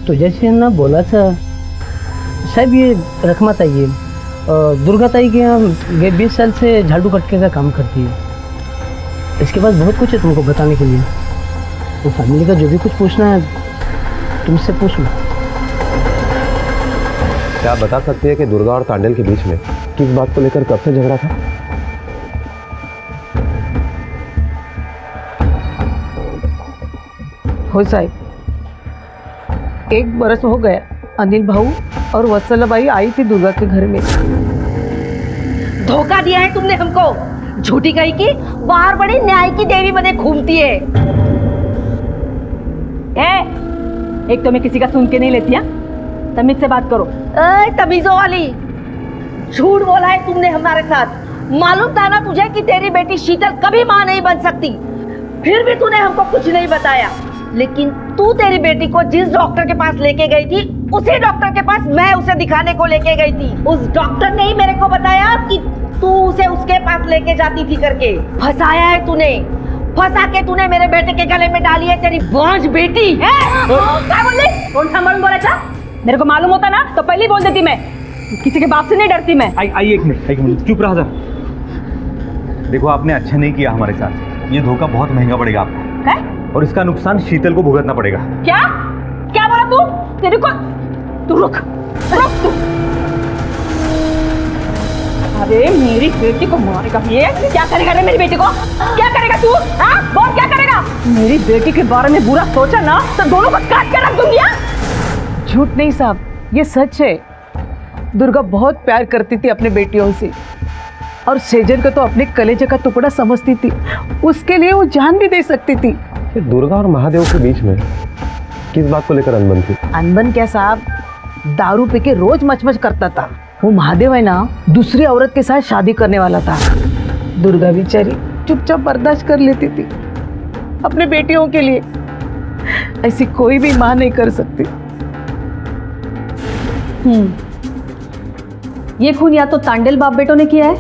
तुझ्याशी ना बोलायचं साहब, ये रखमाताई है, दुर्गाताई के यहाँ ये 20 साल से झाड़ू कटके का काम करती है। इसके बाद बहुत कुछ है तुमको बताने के लिए, तो फैमिली का जो भी कुछ पूछना है तुमसे पूछ लो। क्या आप बता सकती है कि दुर्गा और तांडेल के बीच में किस बात को लेकर कब से झगड़ा था? हो साहब, 1 बरस हो गया अनिल भाऊ और वत्सलाबाई आई थी दुर्गा के घर में। धोखा दिया है तुमने हमको, झूठी कही की बाहर बड़ी न्याय की देवी बने घूमती है। एक तो मैं किसी का सुन के नहीं लेती, तमीज से बात करो। तमीजों वाली, झूठ बोला है तुमने हमारे साथ। मालूम था ना तुझे कि तेरी बेटी शीतल कभी मां नहीं बन सकती, फिर भी तूने हमको कुछ नहीं बताया। लेकिन तू तेरी बेटी को जिस डॉक्टर के पास लेके गई थी उसी डॉक्टर के पास मैं उसे दिखाने को लेके गई थी। उस डॉक्टर ने ही मेरे को बताया कि तू उसे उसके पास लेके जाती थी करके। फंसाया है तूने, फंसा के तूने मेरे बेटे के गले में डाली है तेरी बांझ बेटी है। क्या बोल रही? कौन सा मर्द बोला था? मेरे को मालूम होता ना तो पहले ही बोल देती मैं। किसी के बाप से नहीं डरती मैं। आई एक मिनट चुप रहा जरा। देखो आपने अच्छा नहीं किया हमारे साथ, ये धोखा बहुत महंगा पड़ेगा आपको। क्या? और इसका नुकसान शीतल को भुगतना पड़ेगा। क्या क्या बोला तू? तेरे को तू रुक तू। अरे मेरी बेटी को मारेगा ये? क्या करेगा रे मेरी बेटी को? क्या करेगा तू? हाँ बोल क्या करेगा? मेरी बेटी के बारे में बुरा सोचा ना तो दोनों को काट कर रख दूंगी। झूठ नहीं साहब, ये सच है। दुर्गा बहुत प्यार करती थी अपने बेटियों से और सेजन को तो अपने कलेजे का टुकड़ा समझती थी। उसके लिए वो जान भी दे सकती थी। दुर्गा और महादेव के बीच में किस बात को लेकर अनबन थी? अनबन क्या साहब, दारू पी के रोज मचमच करता था। वो महादेव है ना, दूसरी औरत के साथ शादी करने वाला था। दुर्गा बेचारी चुपचाप बर्दाश्त कर लेती थी अपने बेटियों के लिए। ऐसी कोई भी माँ नहीं कर सकती। ये खून या तो तांडेल बाप बेटों ने किया है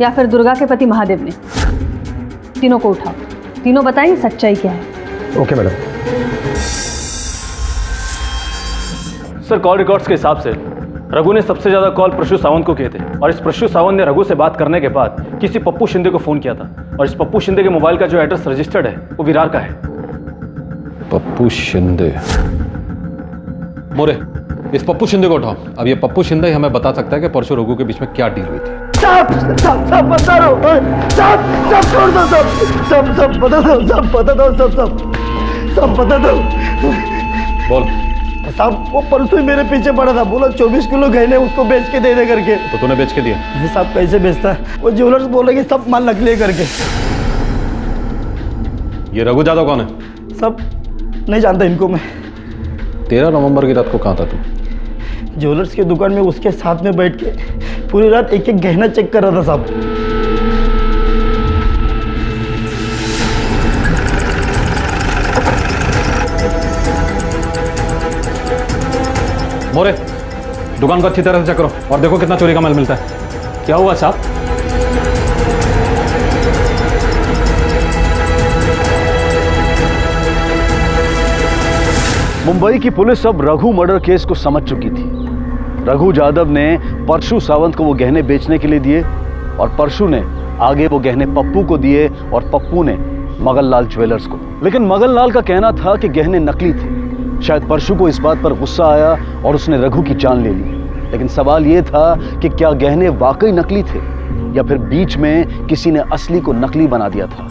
या फिर दुर्गा के पति महादेव ने। तीनों को उठाओ, तीनों बताएं सच्चाई क्या है। Okay madam. Sir call records के हिसाब से रघु ने सबसे ज्यादा कॉल प्रशु सावंत को किए थे और इस प्रशु सावंत ने रघु से बात करने के बाद किसी पप्पू शिंदे को फोन किया था और इस पप्पू शिंदे के मोबाइल का जो एड्रेस रजिस्टर्ड है वो विरार का है। पप्पू शिंदे। मोरे इस पप्पू शिंदे को उठाओ। अब ये पप्पू शिंदे ही हमें बता सकता है कि परसों रघु के बीच में क्या डील हुई थी। सब बता दो, सब छोड़ दो, सब बता दो, सब बता दो, सब बता दो। बोल। साहब वो परसों ही मेरे पीछे पड़ा था, बोला 24 किलो गहने उसको बेच के दे करके। तो तूने बेच के दिया? साहब कैसे बेचता है? वो ज्वेलर्स बोले कि सब माल नकली करके। ये रघु यादव कौन है? सब नहीं जानता इनको मैं। 13 नवंबर की रात को कहाँ था तू? ज्वेलर्स की दुकान में उसके साथ में बैठ के पूरी रात एक एक गहना चेक कर रहा था साहब। मोरे दुकान को अच्छी तरह से चेक करो और देखो कितना चोरी का माल मिलता है। क्या हुआ साहब? मुंबई की पुलिस अब रघु मर्डर केस को समझ चुकी थी। रघु यादव ने परशु सावंत को वो गहने बेचने के लिए दिए और परशु ने आगे वो गहने पप्पू को दिए और पप्पू ने मगनलाल ज्वेलर्स को। लेकिन मगनलाल का कहना था कि गहने नकली थे। शायद परशु को इस बात पर गुस्सा आया और उसने रघु की जान ले ली। लेकिन सवाल ये था कि क्या गहने वाकई नकली थे या फिर बीच में किसी ने असली को नकली बना दिया था।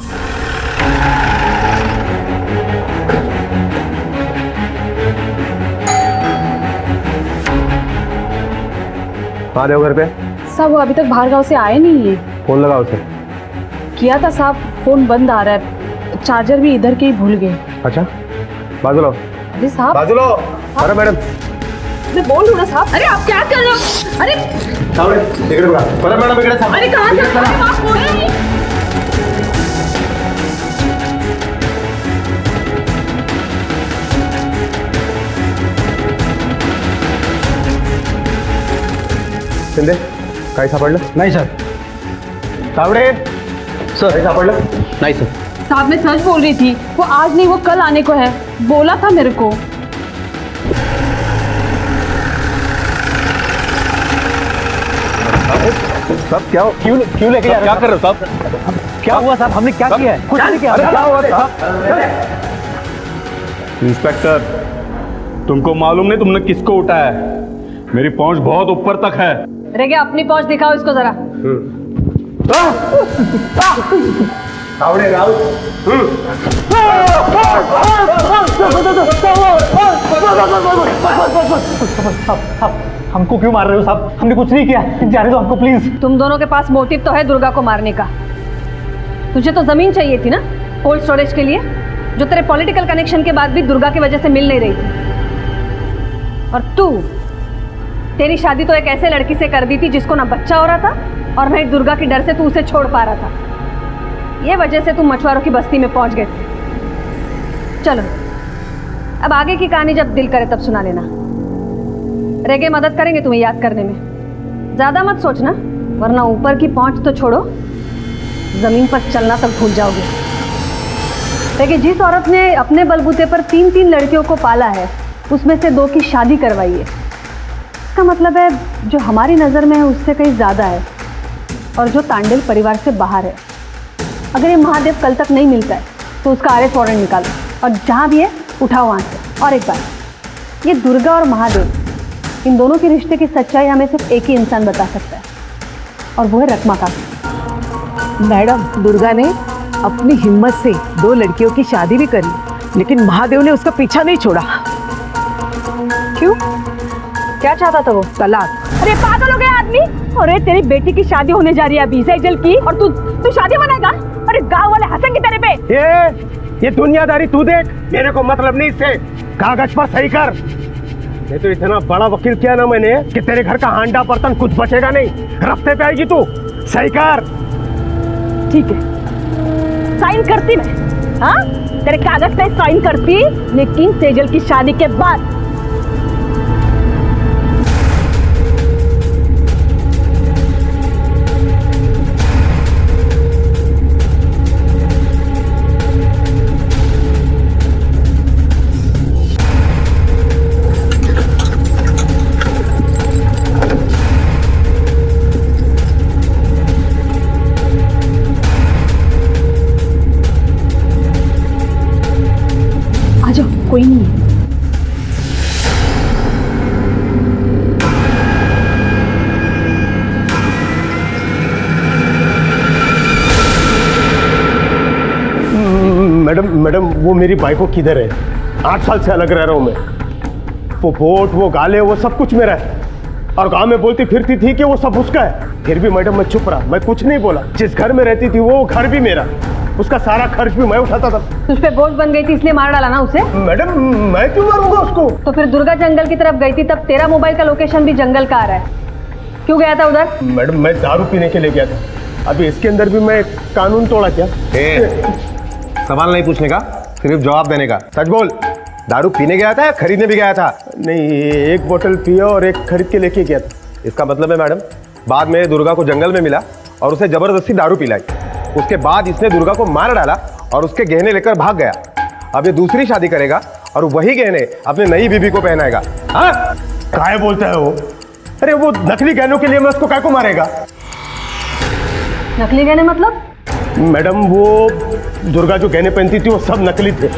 महादेव घर पे? साहब वो अभी तक बाहर गांव से आए नहीं है। फोन लगाओ उसे। किया था साहब, फोन बंद आ रहा है। चार्जर भी इधर के ही भूल गए। अच्छा बाजू लो। अरे साहब बाजू लो। अरे मैडम मैं बोल रहा साहब। अरे आप क्या कर रहे हो? अरे मैडम अरे कहाँ जा रहे हो? आप बोलिए। शिंदे काही सापडलं? नहीं सर। तावड़े सर काही सापडलं? नहीं सर। साहब मैं सच बोल रही थी, वो आज नहीं वो कल आने को है, बोला था मेरे को। साहब क्यों लेके जा रहे हो? क्या कर रहे हो साहब? क्या हुआ साहब? हमने क्या किया है? कुछ नहीं किया। क्या हुआ साहब? इंस्पेक्टर तुमको मालूम नहीं तुमने किसको उठाया है? मेरी पहुंच बहुत ऊपर तक है। रेगे अपनी पहुंच दिखाओ इसको जरा। हमको क्यों मार रहे हो साहब? हमने कुछ नहीं किया, जाने दो हमको प्लीज। तुम दोनों के पास मोटिव तो है दुर्गा को मारने का। तुझे तो जमीन चाहिए थी ना कोल्ड स्टोरेज के लिए, जो तेरे पॉलिटिकल कनेक्शन के बाद भी दुर्गा की वजह से मिल नहीं रही थी। और तू, तेरी शादी तो एक ऐसे लड़की से कर दी थी जिसको ना बच्चा हो रहा था और ना दुर्गा के डर से तू उसे छोड़ पा रहा था। ये वजह से तुम मछुआरों की बस्ती में पहुंच गए। चलो अब आगे की कहानी जब दिल करे तब सुना लेना। रेगे मदद करेंगे तुम्हें याद करने में। ज्यादा मत सोचना, वरना ऊपर की पहुंच तो छोड़ो, जमीन पर चलना तक भूल जाओगे। देखिए, जिस औरत ने अपने बलबूते पर 3-3 लड़कियों को पाला है, उसमें से 2 की शादी करवाई है, इसका मतलब है जो हमारी नज़र में है उससे कहीं ज़्यादा है, और जो तांडेल परिवार से बाहर है। अगर ये महादेव कल तक नहीं मिलता है तो उसका अरेस्ट वारंट निकालो, और जहाँ भी है उठाओ वहाँ से। और एक बात, ये दुर्गा और महादेव, इन दोनों के रिश्ते की सच्चाई हमें सिर्फ एक ही इंसान बता सकता है, और वो है रकमाकांत। मैडम, दुर्गा ने अपनी हिम्मत से 2 लड़कियों की शादी भी करी, लेकिन महादेव ने उसका पीछा नहीं छोड़ा। क्यों? क्या चाहता था वो? तलाक। अरे पागल हो गया आदमी! अरे तेरी बेटी की शादी होने जा रही है अभी सेजल की, और तू शादी मनाएगा? अरे गांव वाले हंसेंगे तेरे पे। ये दुनियादारी तू देख, मेरे को मतलब नहीं इससे। कागज पर सही कर। ये तो इतना बड़ा वकील किया ना मैंने कि तेरे घर का हांडा बर्तन कुछ बचेगा नहीं। रफ्ते पे आएगी तू, सही कर। ठीक है, साइन करती मैं। हाँ, तेरे कागज पे साइन करती, लेकिन सेजल की शादी के बाद। कोई नहीं है। मैडम वो मेरी बाइक को किधर है? 8 साल से अलग रह रहा हूँ मैं। वो वोट, वो गाले, वो सब कुछ मेरा है, और गांव में बोलती फिरती थी कि वो सब उसका है। फिर भी मैडम मैं चुप रहा, मैं कुछ नहीं बोला। जिस घर में रहती थी वो घर भी मेरा, उसका सारा खर्च भी मैं उठाता था। तुझ पे बोझ बन गई थी इसलिए मार डाला ना उसे? मैडम मैं क्यों मारूंगा उसको? तो फिर दुर्गा जंगल की तरफ गई थी, तब तेरा मोबाइल का लोकेशन भी जंगल का आ रहा है। क्यों गया था उधर? मैडम मैं दारू पीने के लिए गया था। अभी इसके अंदर भी मैं कानून तोड़ा क्या? सवाल नहीं पूछने का, सिर्फ जवाब देने का। सच बोल, दारू पीने गया था या खरीदने भी गया था? नहीं, 1 बोतल पिया और 1 खरीद के लेके गया था। इसका मतलब है मैडम, बाद में दुर्गा को जंगल में मिला और उसे जबरदस्ती दारू पिलाई। उसके बाद इसने दुर्गा को मार डाला और उसके गहने लेकर भाग गया। अब ये दूसरी शादी करेगा और वही गहने अपने नई बीबी को पहनाएगा। हाँ, काय बोलता है वो? अरे वो नकली गहनों के लिए मैं उसको काय को मारेगा? नकली गहने मतलब? मैडम वो दुर्गा जो गहने पहनती थी वो सब नकली थे।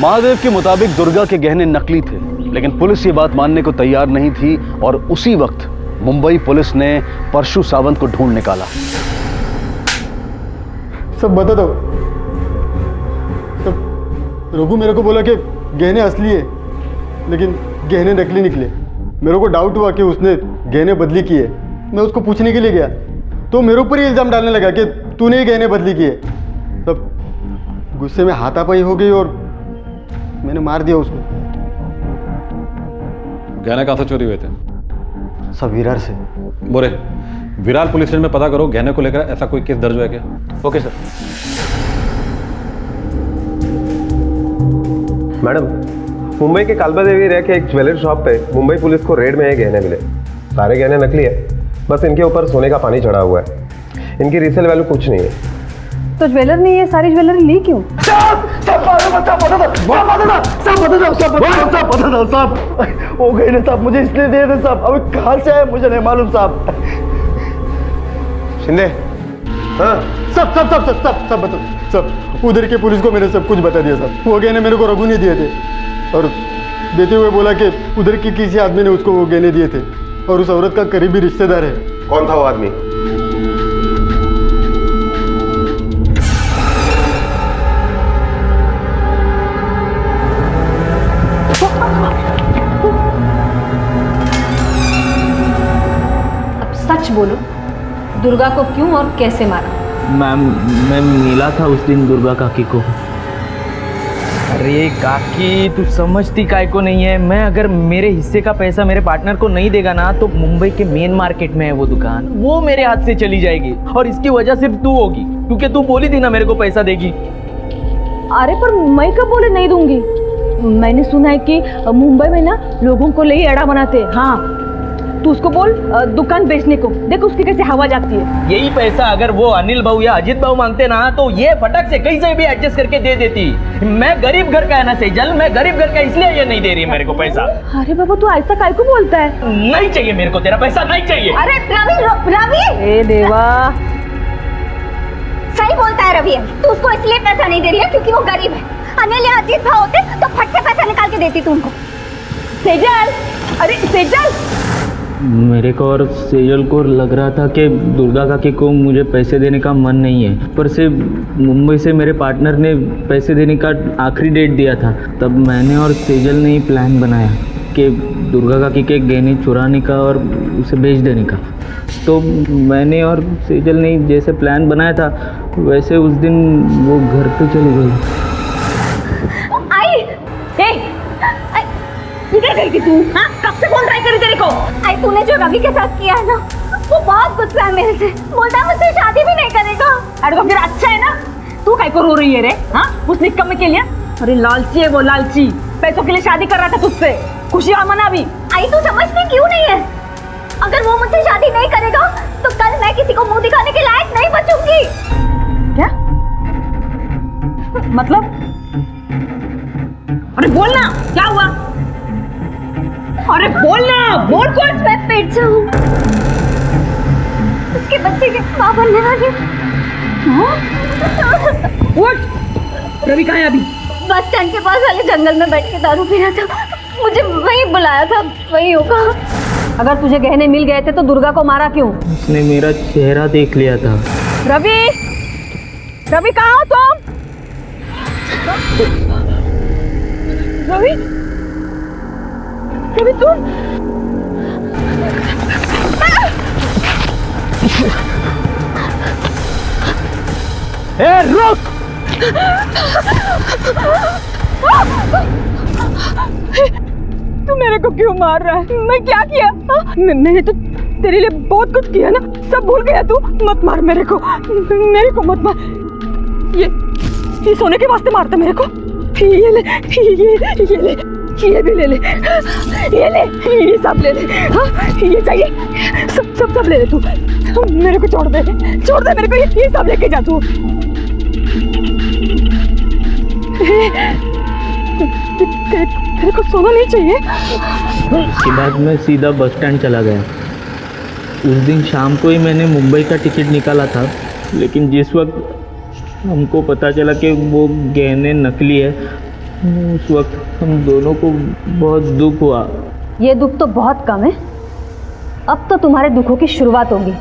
महादेव के मुताबिक दुर्गा के गहने नकली थे, लेकिन पुलिस ये बात मानने को तैयार नहीं थी, और उसी वक्त मुंबई पुलिस ने परशु सावंत को ढूंढ निकाला। सब बता दो। सब रघु मेरे को बोला कि गहने असली है, लेकिन गहने नकली निकले। मेरे को डाउट हुआ कि उसने गहने बदली की है। मैं उसको पूछने के लिए गया तो मेरे ऊपर ही इल्जाम डालने लगा कि तूने ही गहने बदली किए। तब गुस्से में हाथापाई हो गई और मैंने मार दिया उसको। गहने कहाँ से चोरी हुए थे? सब विरार से। बोरे, विरार पुलिस स्टेशन में पता करो गहने को लेकर ऐसा कोई केस दर्ज हुआ है क्या? Okay sir. मैडम, मुंबई के कालबा देवी रह के एक ज्वेलरी शॉप पे मुंबई पुलिस को रेड में ये गहने मिले। सारे गहने नकली है, बस इनके ऊपर सोने का पानी चढ़ा हुआ है। इनकी रीसेल वैल्यू कुछ नहीं है। तो ज्वेलर ने ये सारी ज्वेलरी ली क्यों? वो गहने साहब मुझे इसलिए दिए थे साहब, अभी कहाँ से आए मुझे नहीं मालूम साहब। शिंदे, हाँ सब सब सब सब सब सब बताओ सब। उधर के पुलिस को मैंने सब कुछ बता दिया साहब। वो गहने मेरे को रघु ने दिए थे, और देते हुए बोला कि उधर की किसी आदमी ने उसको वो गहने दिए थे, और उस औरत का करीबी रिश्तेदार है। कौन था वो आदमी? अब सच बोलो, दुर्गा को क्यों और कैसे मारा? मैम, मैं मिला था उस दिन दुर्गा काकी को। अरे काकी, तू समझती काय को नहीं है? मैं अगर मेरे हिस्से का पैसा मेरे पार्टनर को नहीं देगा ना, तो मुंबई के मेन मार्केट में है वो दुकान, वो मेरे हाथ से चली जाएगी, और इसकी वजह सिर्फ तू होगी, क्योंकि तू बोली थी ना मेरे को पैसा देगी। अरे पर मैं कब बोले नहीं दूंगी? मैंने सुना है कि मुंबई में ना लोगों को ले ही अड़ा बनाते हैं। हाँ, तू उसको बोल दुकान बेचने को, देख उसकी कैसे हवा जाती है। यही पैसा अगर वो अनिल बाबू या अजीत बाबू मांगते ना तो ये फटक से कहीं से भी एडजस्ट करके दे देती। मैं गरीब घर का है ना सेजल, मैं गरीब घर का इसलिए ये नहीं दे रही मेरे को पैसा। अरे बाबू तू ऐसा काय को बोलता है? नहीं चाहिए मेरे को तेरा पैसा, नहीं चाहिए। अरे रवि रवि, ए देवा, सही बोलता है रवि। तू उसको इसलिए पैसा नहीं दे रही है क्योंकि वो गरीब है। अनिल या अजीत भाव होते तो फट से पैसा निकाल के देती तू उनको। सेजल, अरे सेजल, मेरे को और सेजल को लग रहा था कि दुर्गा काकी को मुझे पैसे देने का मन नहीं है, पर से मुंबई से मेरे पार्टनर ने पैसे देने का आखिरी डेट दिया था। तब मैंने और सेजल ने ही प्लान बनाया कि दुर्गा काकी के गहने चुराने का और उसे बेच देने का। तो मैंने और सेजल ने जैसे प्लान बनाया था वैसे उस दिन वो घर पे चली गई। इधर गई थी तू? हाँ, कब से फोन ट्राई करी तेरे को? आई तूने जो रवि के साथ किया है ना, वो बहुत गुस्सा है मेरे से। बोलता है मुझसे शादी भी नहीं करेगा। अरे तो फिर अच्छा है ना, तू काय को रो रही है रे? हाँ, उस निकम्मे के लिए? अरे लालची है वो, लालची। पैसों के लिए शादी कर रहा था तुझसे, खुशियां मना भी। आई तू समझती क्यों नहीं है? अगर वो मुझसे शादी नहीं करेगा तो कल मैं किसी को मुंह दिखाने के लायक नहीं बचूंगी। क्या मतलब? अरे बोलना, क्या हुआ? अरे बोलना, बोल कौन? मैं पेट से हूँ, उसके बच्चे के माँ बनने वाली। उठ, रवि कहाँ है अभी? बस स्टैंड के पास वाले जंगल में बैठ के दारू पी रहा था, मुझे वहीं बुलाया था, वहीं होगा। अगर तुझे गहने मिल गए थे तो दुर्गा को मारा क्यों? उसने मेरा चेहरा देख लिया था। रवि, रवि कहाँ हो तुम? रवि, रवि तुम? ए रुक! तू मेरे को क्यों मार रहा है? मैं क्या किया? मैंने तो तेरे लिए बहुत कुछ किया ना, सब भूल गया तू? मत मार मेरे को मत मार। ये सोने के वास्ते मारता मेरे को? ये ले, ये भी ले ले, ये सब ले ले। हाँ, ये चाहिए, सब ले ले तू। मेरे को छोड़ दे मेरे को, ये सब लेके जा तू। तेरे को सोना नहीं चाहिए? उसके बाद मैं सीधा बस स्टैंड चला गया। उस दिन शाम को ही मैंने मुंबई का टिकट निकाला था, लेकिन जिस वक्त हमको पता चला कि वो गहने नकली है, उस वक्त हम दोनों को बहुत दुख हुआ। ये दुख तो बहुत कम है, अब तो तुम्हारे दुखों की शुरुआत होगी।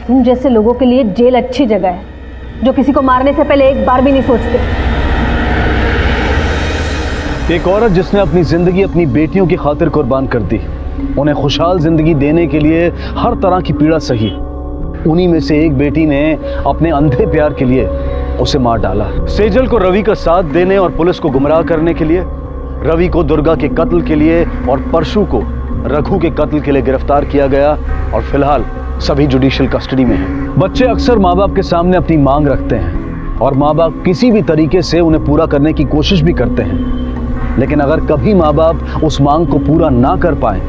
तुम जैसे लोगों के लिए जेल अच्छी जगह है, जो किसी को मारने से पहले एक बार भी नहीं सोचते। एक औरत जिसने अपनी जिंदगी अपनी बेटियों की खातिर कुर्बान कर दी, उन्हें खुशहाल जिंदगी देने के लिए हर तरह की पीड़ा सही, उन्हीं में से एक बेटी ने अपने अंधे प्यार के लिए उसे मार डाला। सेजल को रवि का साथ देने और पुलिस को गुमराह करने के लिए, रवि को दुर्गा के कत्ल के लिए और परशु को रघु के कत्ल के लिए गिरफ्तार किया गया और फिलहाल सभी जुडिशियल कस्टडी में हैं। बच्चे अक्सर माँ बाप के सामने अपनी मांग रखते हैं और माँ बाप किसी भी तरीके से उन्हें पूरा करने की कोशिश भी करते हैं, लेकिन अगर कभी माँ बाप उस मांग को पूरा ना कर पाए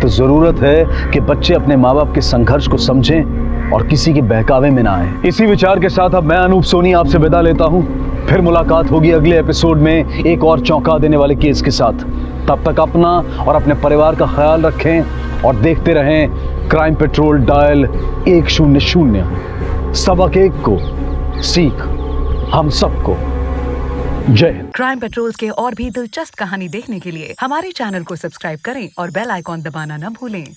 तो जरूरत है कि बच्चे अपने माँ बाप के संघर्ष को समझें और किसी के बहकावे में ना आए। इसी विचार के साथ अब मैं अनूप सोनी आपसे विदा लेता हूं। फिर मुलाकात होगी अगले एपिसोड में एक और चौंका देने वाले केस के साथ। तब तक अपना और अपने परिवार का ख्याल रखें और देखते रहें क्राइम पेट्रोल डायल 100। सबक एक को सीख हम सबको। जय। क्राइम पेट्रोल्स के और भी दिलचस्प कहानी देखने के लिए हमारे चैनल को सब्सक्राइब करें और बेल आइकॉन दबाना न भूलें।